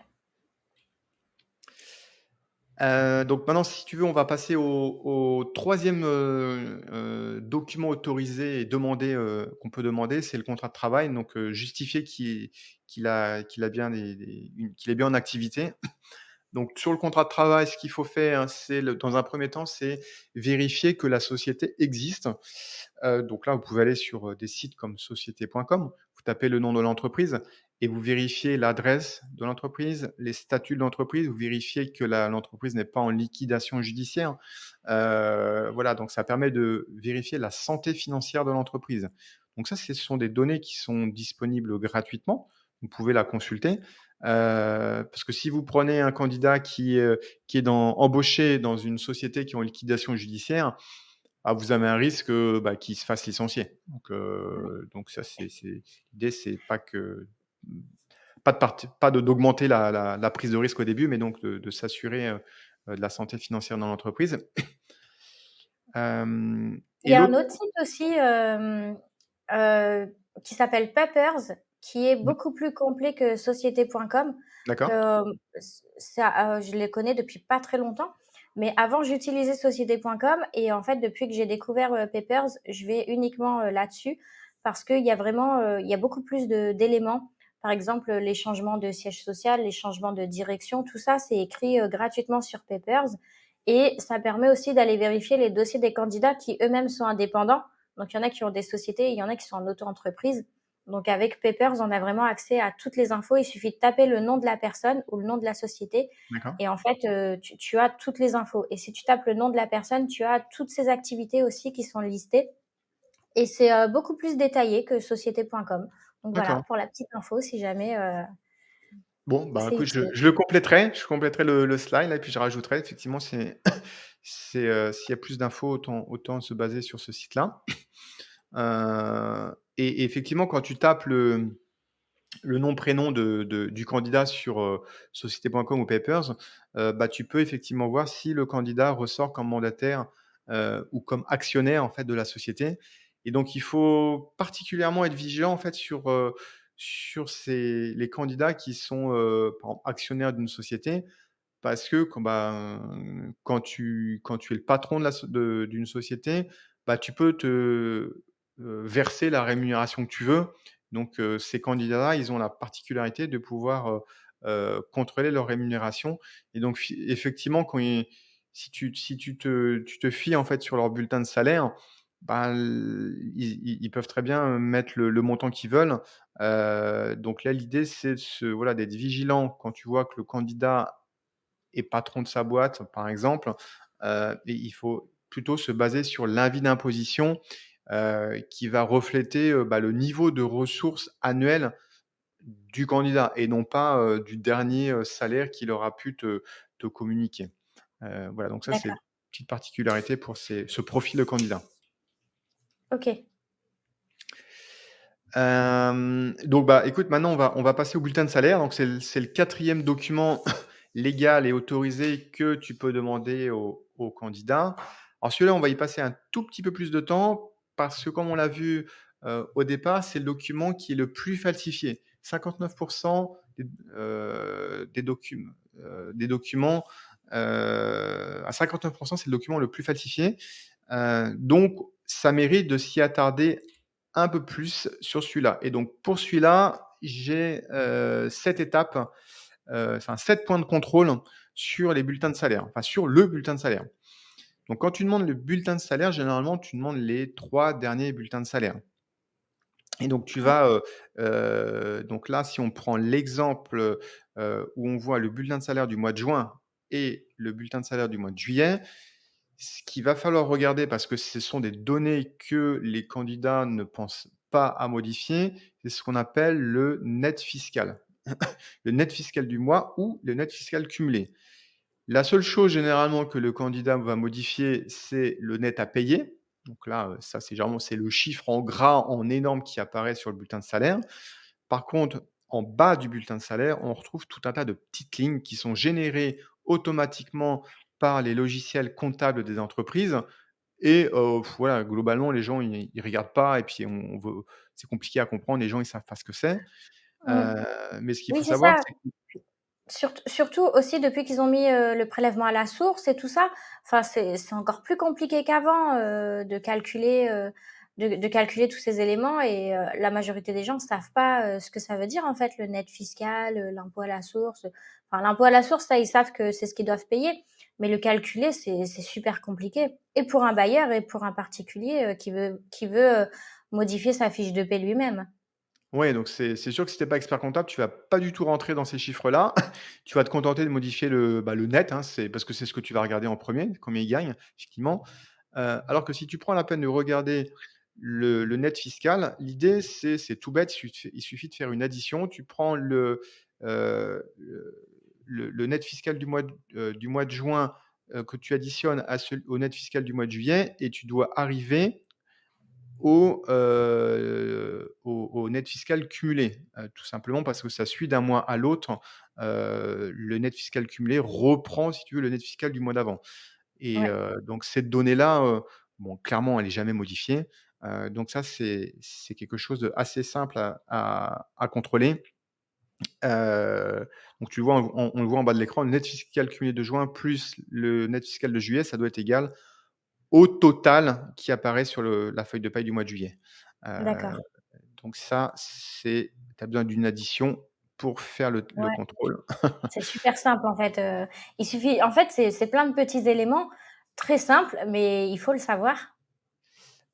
Donc maintenant, si tu veux, on va passer au 3e, document autorisé et demandé, qu'on peut demander, c'est le contrat de travail. Donc, justifier qu'il a bien qu'il est bien en activité. Donc sur le contrat de travail, ce qu'il faut faire, hein, c'est dans un premier temps, c'est vérifier que la société existe. Donc là, vous pouvez aller sur, des sites comme société.com, vous tapez le nom de l'entreprise et vous vérifiez l'adresse de l'entreprise, les statuts de l'entreprise, vous vérifiez que l'entreprise n'est pas en liquidation judiciaire. Voilà, donc ça permet de vérifier la santé financière de l'entreprise. Donc ça, ce sont des données qui sont disponibles gratuitement. Vous pouvez la consulter. Parce que si vous prenez un candidat qui est embauché dans une société qui est en liquidation judiciaire, ah, vous avez un risque, bah, qu'il se fasse licencier. Donc ça, c'est l'idée, c'est pas que pas d'augmenter la prise de risque au début, mais donc de s'assurer, de la santé financière dans l'entreprise. Il y Et a un l'autre autre site aussi, heu, qui s'appelle Papers, qui est mmh, beaucoup plus complet que société.com, que, d'accord, ça, je les connais depuis pas très longtemps. Mais avant, j'utilisais société.com et en fait, depuis que j'ai découvert, Papers, je vais uniquement, là-dessus parce qu'il y a vraiment, il y a beaucoup plus d'éléments. Par exemple, les changements de siège social, les changements de direction, tout ça, c'est écrit, gratuitement sur Papers et ça permet aussi d'aller vérifier les dossiers des candidats qui eux-mêmes sont indépendants. Donc, il y en a qui ont des sociétés, il y en a qui sont en auto-entreprise. Donc, avec Papers, on a vraiment accès à toutes les infos. Il suffit de taper le nom de la personne ou le nom de la société. d'accord, Et en fait, tu as toutes les infos. Et si tu tapes le nom de la personne, tu as toutes ses activités aussi qui sont listées. Et c'est beaucoup plus détaillé que société.com. Donc voilà, d'accord. pour la petite info, si jamais Bon, bah, c'est écoute, utile. je compléterai le slide là et puis je rajouterai effectivement s'il y a plus d'infos, autant se baser sur ce site-là. Et effectivement, quand tu tapes le nom, prénom du candidat sur, société.com ou Papers, bah, tu peux effectivement voir si le candidat ressort comme mandataire, ou comme actionnaire, en fait, de la société et donc il faut particulièrement être vigilant, en fait, sur les candidats qui sont, par exemple, actionnaires d'une société parce que quand tu es le patron de la so de d'une société, bah, tu peux verser la rémunération que tu veux. Donc ces candidats-là, ils ont la particularité de pouvoir, contrôler leur rémunération et donc effectivement, quand ils si tu te fies, en fait, sur leur bulletin de salaire, bah, ils peuvent très bien mettre le montant qu'ils veulent. Donc là, l'idée, c'est voilà, d'être vigilant quand tu vois que le candidat est patron de sa boîte, par exemple, et il faut plutôt se baser sur l'avis d'imposition, qui va refléter, bah, le niveau de ressources annuelles du candidat et non pas, du dernier, salaire qu'il aura pu te communiquer. Voilà, donc ça, c'est une D'accord. petite particularité pour ce profil de candidat. OK. Donc bah, écoute, maintenant on va passer au bulletin de salaire. Donc c'est le 4e document légal et autorisé que tu peux demander aux candidats. Alors celui-là, on va y passer un tout petit peu plus de temps parce que comme on l'a vu, au départ, c'est le document qui est le plus falsifié. 59 des documents, à 59 c'est le document le plus falsifié. Donc ça mérite de s'y attarder un peu plus sur celui-là et donc pour celui-là, j'ai, 7 étapes, enfin 7 points de contrôle sur les bulletins de salaire, enfin sur le bulletin de salaire. Donc quand tu demandes le bulletin de salaire, généralement, tu demandes les 3 derniers bulletins de salaire et donc tu Ouais, vas, donc là, si on prend l'exemple, où on voit le bulletin de salaire du mois de juin et le bulletin de salaire du mois de juillet, ce qu'il va falloir regarder parce que ce sont des données que les candidats ne pensent pas à modifier, c'est ce qu'on appelle le net fiscal. Le net fiscal du mois ou le net fiscal cumulé. La seule chose généralement que le candidat va modifier, c'est le net à payer. Donc là, ça c'est généralement c'est le chiffre en gras, en énorme qui apparaît sur le bulletin de salaire. Par contre, en bas du bulletin de salaire, on retrouve tout un tas de petites lignes qui sont générées automatiquement par les logiciels comptables des entreprises et voilà, globalement, les gens ils regardent pas et puis on veut c'est compliqué à comprendre, les gens ils savent pas ce que c'est. mmh. Mais ce qu'il Oui, faut c'est savoir, ça. c'est que Surtout aussi depuis qu'ils ont mis, le prélèvement à la source et tout ça, enfin c'est encore plus compliqué qu'avant, de calculer tous ces éléments et la majorité des gens ne savent pas, ce que ça veut dire en fait le net fiscal, l'impôt à la source. Enfin l'impôt à la source, ça ils savent que c'est ce qu'ils doivent payer, mais le calculer c'est super compliqué et pour un bailleur et pour un particulier, qui veut modifier sa fiche de paie lui-même. ouais, donc c'est sûr que si tu es pas expert comptable, tu vas pas du tout rentrer dans ces chiffres-là. Tu vas te contenter de modifier le net, hein, c'est parce que c'est ce que tu vas regarder en premier, combien il gagne, effectivement. Alors que si tu prends la peine de regarder le net fiscal, l'idée c'est tout bête, il suffit de faire une addition. Tu prends le net fiscal du mois de juin, que tu additionnes au net fiscal du mois de juillet et tu dois arriver au net fiscal cumulé, tout simplement parce que ça suit d'un mois à l'autre. Le net fiscal cumulé reprend, si tu veux, le net fiscal du mois d'avant et Ouais, donc cette donnée-là, bon, clairement, elle est jamais modifiée. Donc ça, c'est quelque chose d'assez simple à contrôler. Donc tu vois, on le voit en bas de l'écran, le net fiscal cumulé de juin plus le net fiscal de juillet, ça doit être égal au total qui apparaît sur la feuille de paie du mois de juillet. Heu, d'accord. donc ça, tu as besoin d'une addition pour faire le Ouais. contrôle. C'est super simple en fait, il suffit en fait, c'est plein de petits éléments très simples, mais il faut le savoir.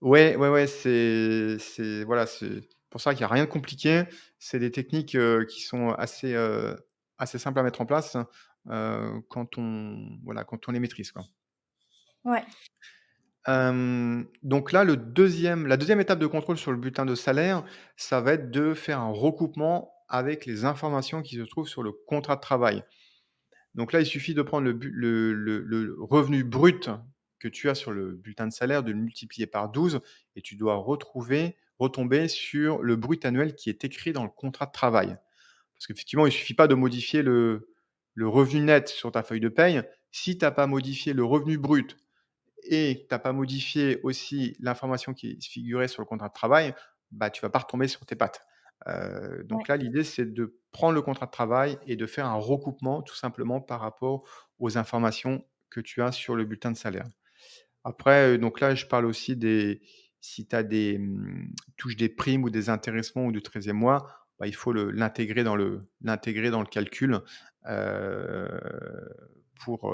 Ouais, ouais, ouais, c'est voilà, c'est pour ça qu'il y a rien de compliqué. C'est des techniques, qui sont assez simples à mettre en place, quand on les maîtrise, quoi. Ouais, Donc là, la deuxième étape de contrôle sur le bulletin de salaire, ça va être de faire un recoupement avec les informations qui se trouvent sur le contrat de travail. Donc là, il suffit de prendre le revenu brut que tu as sur le bulletin de salaire, de le multiplier par 12 et tu dois retomber sur le brut annuel qui est écrit dans le contrat de travail. Parce qu'effectivement, il suffit pas de modifier le revenu net sur ta feuille de paye. Si tu as pas modifié le revenu brut et que tu as pas modifié aussi l'information qui figurait sur le contrat de travail, bah, tu vas pas retomber sur tes pattes. Donc ouais, là, l'idée, c'est de prendre le contrat de travail et de faire un recoupement tout simplement par rapport aux informations que tu as sur le bulletin de salaire. Après, donc là, je parle aussi des si tu as touches des primes ou des intéressements ou du 13e mois, bah, il faut l'intégrer dans le calcul, heu, pour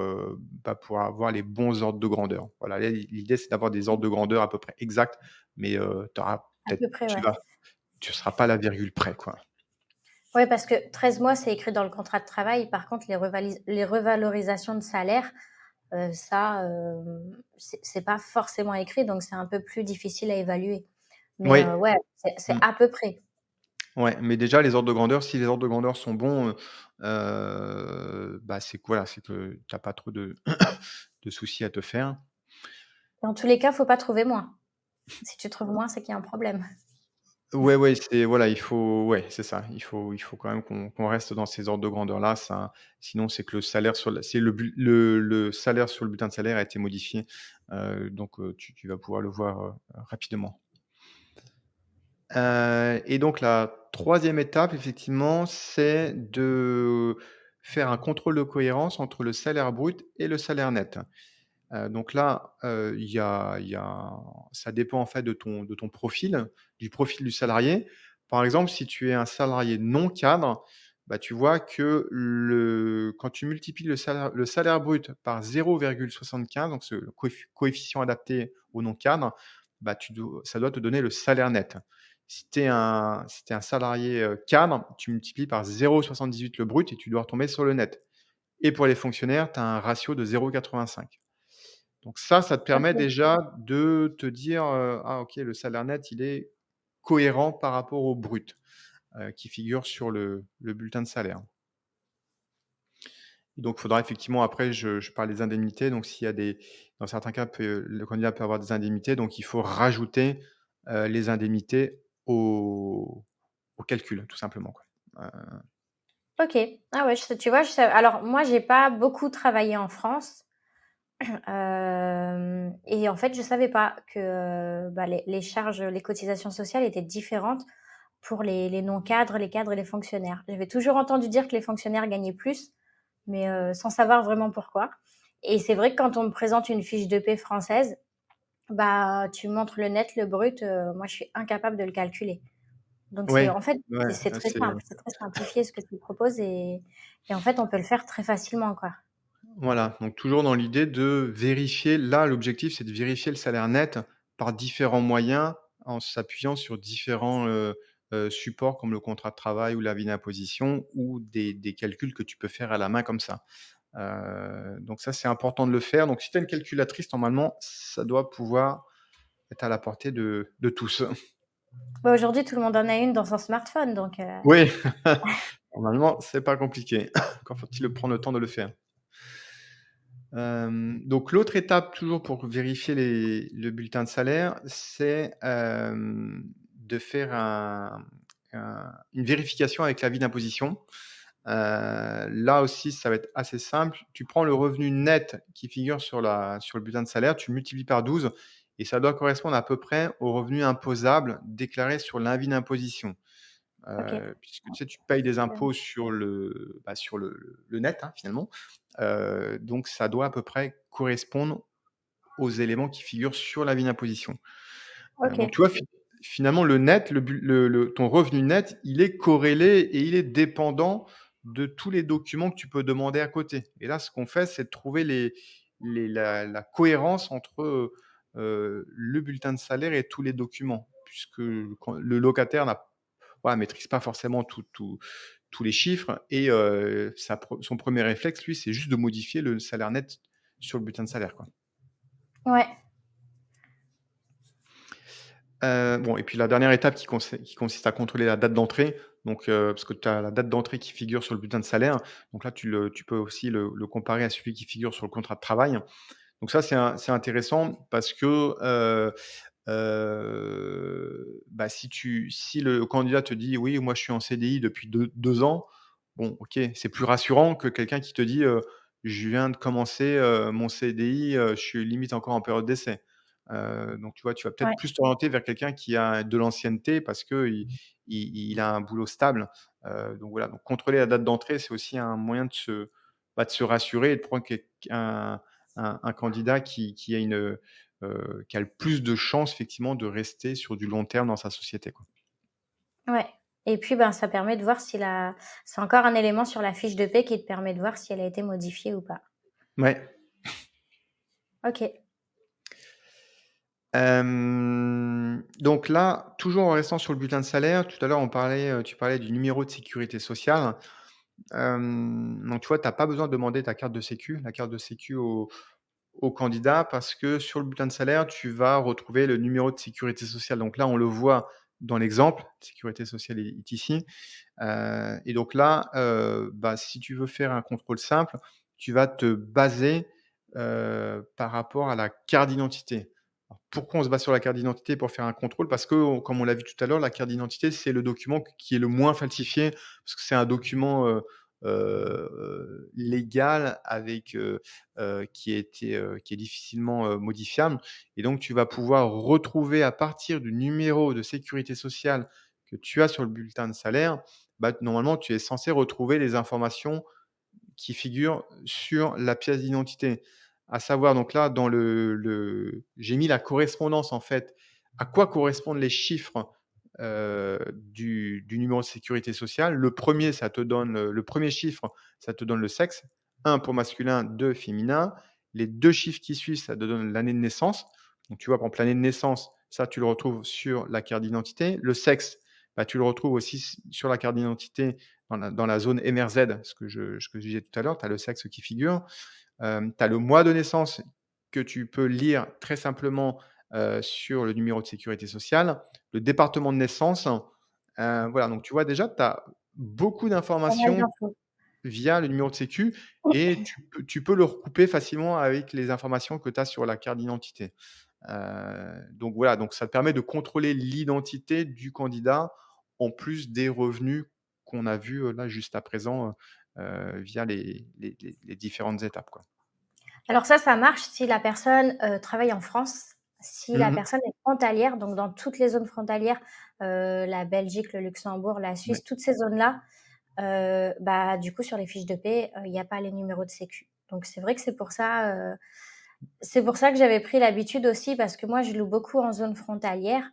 avoir les bons ordres de grandeur. Voilà, là, l'idée, c'est d'avoir des ordres de grandeur à peu près exacts, mais tu auras à peut-être peu près, ouais. tu seras pas à la virgule près, quoi. Ouais, parce que 13 mois, c'est écrit dans le contrat de travail. Par contre, les revalorisations de salaire, ça, c'est pas forcément écrit, donc c'est un peu plus difficile à évaluer. Mais Oui. ouais, c'est Mmh. à peu près. Ouais, mais déjà les ordres de grandeur, si les ordres de grandeur sont bons, bah, c'est que voilà, c'est que tu as pas trop de de soucis à te faire. Dans tous les cas, faut pas trouver moins. Si tu trouves moins, c'est qu'il y a un problème. Ouais, ouais, c'est voilà, il faut ouais, c'est ça. Il faut quand même qu'on reste dans ces ordres de grandeur-là, ça sinon c'est que le salaire sur la c'est le salaire sur le bulletin de salaire a été modifié, donc tu vas pouvoir le voir, rapidement. Et donc la troisième étape effectivement, c'est de faire un contrôle de cohérence entre le salaire brut et le salaire net. Donc là, il y a ça dépend en fait de ton profil, du profil du salarié. Par exemple, si tu es un salarié non cadre, bah, tu vois que quand tu multiplies le salaire brut par 0,75, donc ce coefficient adapté au non cadre, bah, ça doit te donner le salaire net. Si tu es un salarié, cadre, tu multiplies par 0,78 le brut et tu dois retomber sur le net. Et pour les fonctionnaires, tu as un ratio de 0,85. Donc ça te permet OK, déjà de te dire, «Ah OK, le salaire net, il est cohérent par rapport au brut», qui figure sur le bulletin de salaire. Donc il faudra effectivement après je parle des indemnités, donc s'il y a dans certains cas, le candidat peut avoir des indemnités, donc il faut rajouter, les indemnités au calcul, tout simplement, quoi. OK. Ah ouais, tu vois, alors moi, j'ai pas beaucoup travaillé en France, et en fait, je savais pas que, bah, les charges, les cotisations sociales étaient différentes pour les non-cadres, les cadres et les fonctionnaires. J'avais toujours entendu dire que les fonctionnaires gagnaient plus, mais sans savoir vraiment pourquoi. Et c'est vrai que quand on me présente une fiche de paie française, bah, tu montres le net, le brut, moi je suis incapable de le calculer. Donc c'est Ouais, en fait, ouais, c'est très c'est simple, c'est très simplifié ce que tu proposes, et en fait, on peut le faire très facilement, quoi. voilà, donc toujours dans l'idée de vérifier là, l'objectif, c'est de vérifier le salaire net par différents moyens, en s'appuyant sur différents, supports comme le contrat de travail ou l'avis d'imposition ou des calculs que tu peux faire à la main comme ça. Donc ça, c'est important de le faire. Donc si tu as une calculatrice, normalement, ça doit pouvoir être à la portée de tous. Bah, aujourd'hui, tout le monde en a une dans son smartphone, donc Oui, normalement, c'est pas compliqué. Quand faut-il le prendre le temps de le faire. Donc l'autre étape, toujours pour vérifier le bulletin de salaire, c'est, de faire une vérification avec l'avis d'imposition. Là aussi, ça va être assez simple. Tu prends le revenu net qui figure sur le bulletin de salaire, tu multiplies par 12 et ça doit correspondre à peu près au revenu imposable déclaré sur l'avis d'imposition. OK. Puisque tu sais, tu payes des impôts sur le net, hein, finalement. Donc ça doit à peu près correspondre aux éléments qui figurent sur l'avis d'imposition. Donc OK. tu vois, finalement, le net, ton revenu net, il est corrélé et il est dépendant de tous les documents que tu peux demander à côté. Et là, ce qu'on fait, c'est de trouver la cohérence entre, le bulletin de salaire et tous les documents. Puisque quand le locataire voilà, maîtrise pas forcément tous les chiffres et son premier réflexe, lui, c'est juste de modifier le salaire net sur le bulletin de salaire, quoi. Ouais. Bon et puis la dernière étape qui consiste à contrôler la date d'entrée, donc parce que tu as la date d'entrée qui figure sur le bulletin de salaire, donc là tu peux aussi le comparer à celui qui figure sur le contrat de travail. Donc ça c'est intéressant parce que, bah, si le candidat te dit: «Oui, moi je suis en CDI depuis 2 ans», bon OK, c'est plus rassurant que quelqu'un qui te dit, «Je viens de commencer, mon CDI, je suis limite encore en période d'essai». Donc tu vois, tu vas peut-être Ouais. plus t'orienter vers quelqu'un qui a de l'ancienneté parce qu'il a un boulot stable. Donc voilà, donc contrôler la date d'entrée, c'est aussi un moyen de se rassurer et de prendre un candidat qui a qui a le plus de chances effectivement de rester sur du long terme dans sa société, quoi. Ouais, et puis, ben, ça permet de voir si la c'est encore un élément sur la fiche de paie qui te permet de voir si elle a été modifiée ou pas. Ouais. OK. Donc là, toujours en restant sur le bulletin de salaire, tout à l'heure tu parlais du numéro de sécurité sociale. Donc tu vois, tu as pas besoin de demander ta carte de sécu, la carte de sécu au candidat parce que sur le bulletin de salaire, tu vas retrouver le numéro de sécurité sociale. Donc là, on le voit dans l'exemple, sécurité sociale est ici. Et donc là, bah, si tu veux faire un contrôle simple, tu vas te baser, par rapport à la carte d'identité. Alors pourquoi on se base sur la carte d'identité pour faire un contrôle? Parce que, comme on l'a vu tout à l'heure, la carte d'identité, c'est le document qui est le moins falsifié, parce que c'est un document, légal avec, qui est difficilement, modifiable et donc tu vas pouvoir retrouver à partir du numéro de sécurité sociale que tu as sur le bulletin de salaire, bah, normalement, tu es censé retrouver les informations qui figurent sur la pièce d'identité. À savoir donc là dans le j'ai mis la correspondance en fait. À quoi correspondent les chiffres, du numéro de sécurité sociale? Le premier ça te donne, le premier chiffre, ça te donne le sexe, un pour masculin, 2 féminin. Les 2 chiffres qui suivent, ça te donne l'année de naissance. Donc tu vois, par exemple, l'année de naissance, ça tu le retrouves sur la carte d'identité. Le sexe, bah, tu le retrouves aussi sur la carte d'identité dans la zone MRZ, ce que je disais tout à l'heure, tu as le sexe qui figure. Tu as le mois de naissance que tu peux lire très simplement, sur le numéro de sécurité sociale. Le département de naissance, voilà, donc tu vois déjà, tu as beaucoup Pas mal d'informations d'infos. via le numéro de sécu et tu peux le recouper facilement avec les informations que tu as sur la carte d'identité. Donc voilà, donc ça te permet de contrôler l'identité du candidat, en plus des revenus qu'on a vus, là juste à présent, via les différentes étapes, quoi. Alors ça marche si la personne, travaille en France, si la Mmh mh. personne est frontalière, donc dans toutes les zones frontalières, la Belgique, le Luxembourg, la Ouais, Suisse, toutes ces zones-là, bah, du coup, sur les fiches de paie, il y a pas les numéros de sécu. Donc c'est vrai que c'est pour ça que j'avais pris l'habitude aussi parce que moi, je loue beaucoup en zone frontalière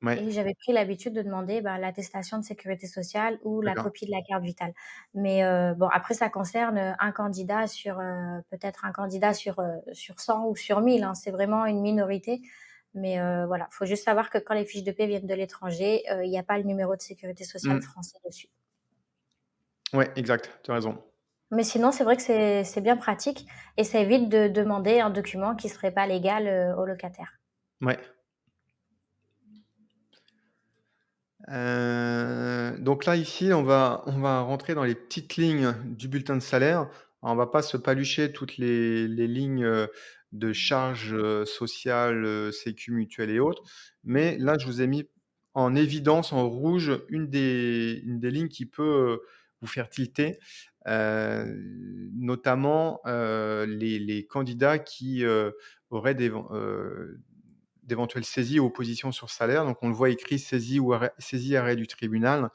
ouais, et j'avais pris l'habitude de demander, bah, l'attestation de sécurité sociale ou la d'accord. copie de la carte vitale. Mais bon, après ça concerne, un candidat sur, peut-être un candidat sur 100 ou sur 1000, hein. C'est vraiment une minorité. Mais voilà, faut juste savoir que quand les fiches de paie viennent de l'étranger, il y a pas le numéro de sécurité sociale Mmh. français dessus. Ouais, exact, tu as raison. Mais sinon, c'est vrai que c'est bien pratique et ça évite de demander un document qui serait pas légal, au locataire. Ouais. Donc là, ici, on va rentrer dans les petites lignes du bulletin de salaire. Alors, on va pas se palucher toutes les lignes, de charges, sociales, sécu mutuelle et autres. Mais là, je vous ai mis en évidence, en rouge, une des lignes qui peut, vous faire tilter, notamment, les candidats qui, auraient d'éventuelles saisies ou oppositions sur salaire. Donc on le voit écrit saisie arrêt du tribunal.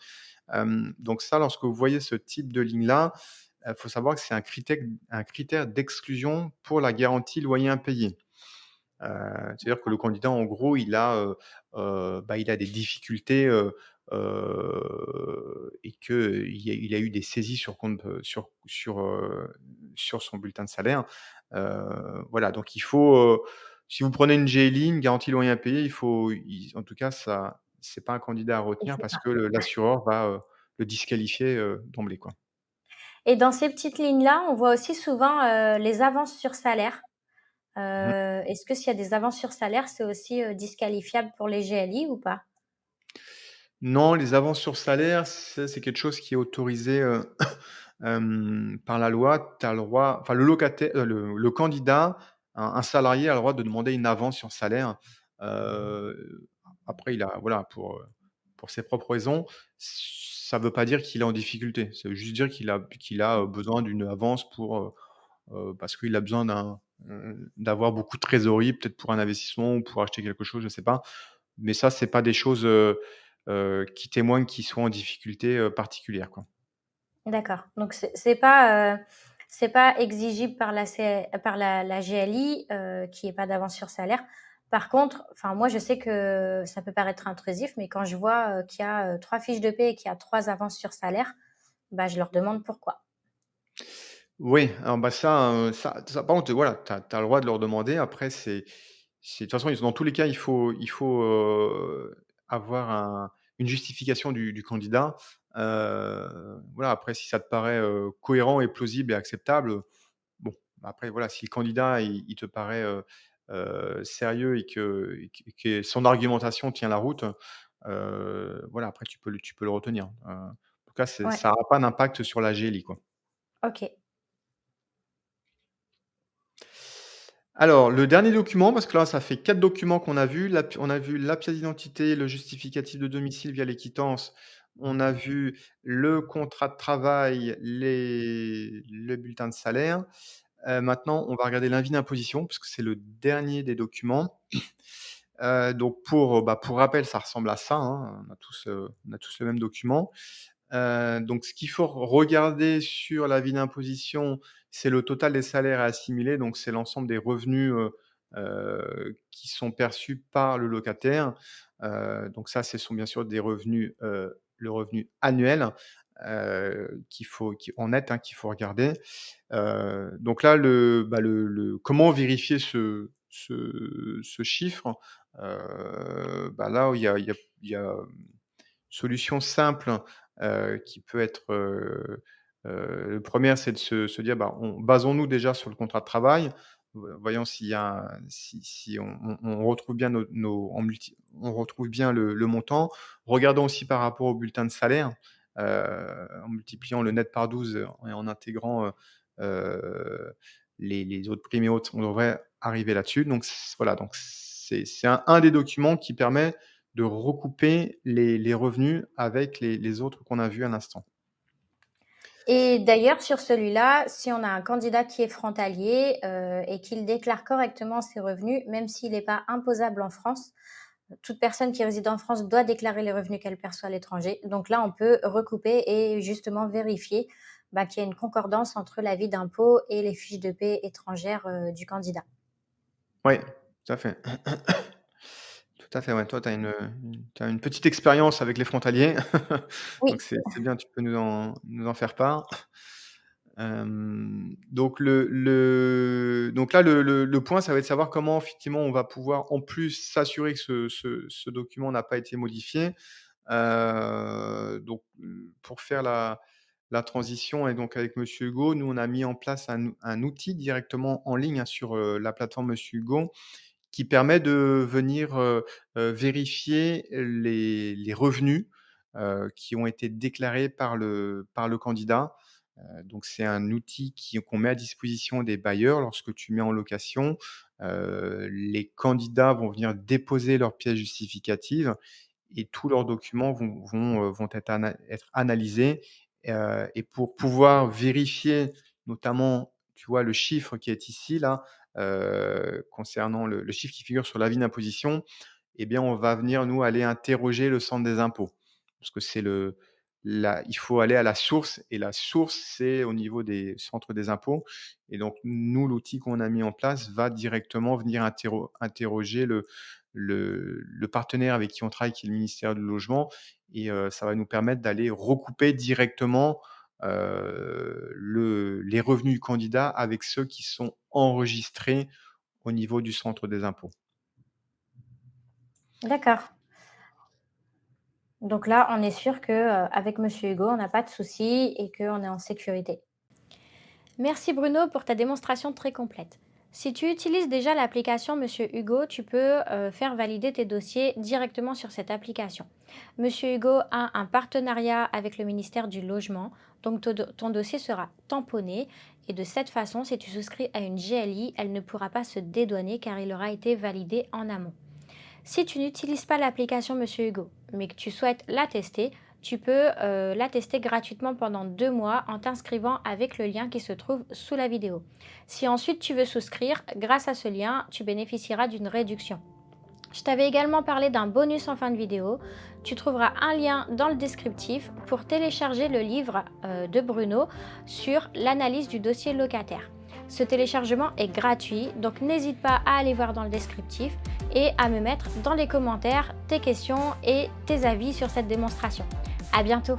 Donc ça, lorsque vous voyez ce type de ligne-là, il faut savoir que c'est un critère d'exclusion pour la garantie loyer impayé. C'est-à-dire que le candidat, en gros, il a des difficultés, et qu'il a eu des saisies sur compte, sur son bulletin de salaire. Voilà, donc si vous prenez une GLI, une garantie loyer impayé, en tout cas, ça c'est pas un candidat à Il retenir faut parce pas. que l'assureur va, le disqualifier, d'emblée, quoi. Et dans ces petites lignes-là, on voit aussi souvent, les avances sur salaire. Mmh. Est-ce que s'il y a des avances sur salaire, c'est aussi, disqualifiable pour les GLI ou pas? Non, les avances sur salaire, c'est quelque chose qui est autorisé, par la loi. Tu as le droit, enfin le locataire, le candidat, un salarié a le droit de demander une avance sur salaire. Après il a voilà, pour ses propres raisons. Ça ne veut pas dire qu'il est en difficulté. Ça veut juste dire qu'il a besoin d'une avance parce qu'il a besoin d'avoir beaucoup de trésorerie, peut-être pour un investissement ou pour acheter quelque chose, je ne sais pas. Mais ça, c'est pas des choses, qui témoignent qu'il soit en difficulté, particulière, quoi. D'accord, donc c'est pas exigible par la GLI, qu'il y ait pas d'avance sur salaire. Par contre, enfin moi je sais que ça peut paraître intrusif, mais quand je vois, qu'il y a, 3 fiches de paie et qu'il y a 3 avances sur salaire, bah, je leur demande pourquoi. Oui, alors, bah, ça par contre, voilà, tu as le droit de leur demander. Après, de toute façon, dans tous les cas, il faut, avoir une justification du candidat. Voilà, après si ça te paraît, cohérent et plausible et acceptable, bon, bah, après voilà, si le candidat il te paraît, sérieux et que son argumentation tient la route, voilà, après tu peux le retenir. En tout cas, Ouais, ça aura pas d'impact sur la GLI, quoi. OK. Alors, le dernier document, parce que là, ça fait 4 documents qu'on a vus. On a vu la pièce d'identité, le justificatif de domicile via les quittances. On a vu le contrat de travail, le bulletin de salaire. Maintenant, on va regarder l'avis d'imposition, parce que c'est le dernier des documents. Donc pour rappel, ça ressemble à ça, hein. On a tous le même document. Donc ce qu'il faut regarder sur l'avis d'imposition, c'est le total des salaires à assimiler, donc c'est l'ensemble des revenus, qui sont perçus par le locataire. Donc ça, ce sont bien sûr des revenus, le revenu annuel, en net, hein, qu'il faut regarder. Donc là, comment vérifier ce chiffre? Là, il y a solution simple, qui peut être, le 1 c'est de se dire, basons-nous déjà sur le contrat de travail, voyons s'il y a si on retrouve bien on retrouve bien le montant. Regardons aussi par rapport au bulletin de salaire, en multipliant le net par 12 et en intégrant, les autres primes et autres, on devrait arriver là-dessus. Donc voilà, donc c'est un des documents qui permet de recouper les revenus avec les autres qu'on a vus à l'instant. Et d'ailleurs, sur celui-là, si on a un candidat qui est frontalier, et qu'il déclare correctement ses revenus, même s'il n'est pas imposable en France, toute personne qui réside en France doit déclarer les revenus qu'elle perçoit à l'étranger. Donc là, on peut recouper et justement vérifier, qu'il y a une concordance entre l'avis d'impôt et les fiches de paie étrangères, du candidat. Oui, tout à fait. Tout à fait, ouais. Toi, tu as une petite expérience avec les frontaliers, donc Oui, c'est bien, tu peux nous en faire part. Donc là, le point, ça va être de savoir comment effectivement on va pouvoir en plus s'assurer que ce document n'a pas été modifié. Pour faire la transition et donc avec Monsieur Hugo, nous, on a mis en place un outil directement en ligne, hein, sur, la plateforme Monsieur Hugo, qui permet de venir, vérifier les revenus, qui ont été déclarés par le candidat. Donc c'est un outil qu'on met à disposition des bailleurs lorsque tu mets en location. Les candidats vont venir déposer leurs pièces justificatives et tous leurs documents vont être analysés, et pour pouvoir vérifier notamment, tu vois, le chiffre qui est ici là, concernant le chiffre qui figure sur l'avis d'imposition, eh bien, on va venir nous aller interroger le centre des impôts. Parce que il faut aller à la source et la source, c'est au niveau des centres des impôts et donc nous, l'outil qu'on a mis en place va directement venir interroger le partenaire avec qui on travaille, qui est le ministère du Logement et ça va nous permettre d'aller recouper directement, les revenus du candidat avec ceux qui sont enregistrés au niveau du centre des impôts. d'accord. Donc là, on est sûr que, avec monsieur Hugo, on n'a pas de soucis et qu'on est en sécurité. Merci Bruno pour ta démonstration très complète. Si tu utilises déjà l'application Monsieur Hugo, tu peux faire valider tes dossiers directement sur cette application. Monsieur Hugo a un partenariat avec le ministère du Logement, donc ton dossier sera tamponné et de cette façon, si tu souscris à une GLI, elle ne pourra pas se dédouaner car il aura été validé en amont. Si tu n'utilises pas l'application Monsieur Hugo, mais que tu souhaites la tester, tu peux la tester gratuitement pendant 2 mois en t'inscrivant avec le lien qui se trouve sous la vidéo. Si ensuite tu veux souscrire, grâce à ce lien, tu bénéficieras d'une réduction. Je t'avais également parlé d'un bonus en fin de vidéo. Tu trouveras un lien dans le descriptif pour télécharger le livre de Bruno sur l'analyse du dossier locataire. Ce téléchargement est gratuit, donc n'hésite pas à aller voir dans le descriptif et à me mettre dans les commentaires tes questions et tes avis sur cette démonstration. À bientôt!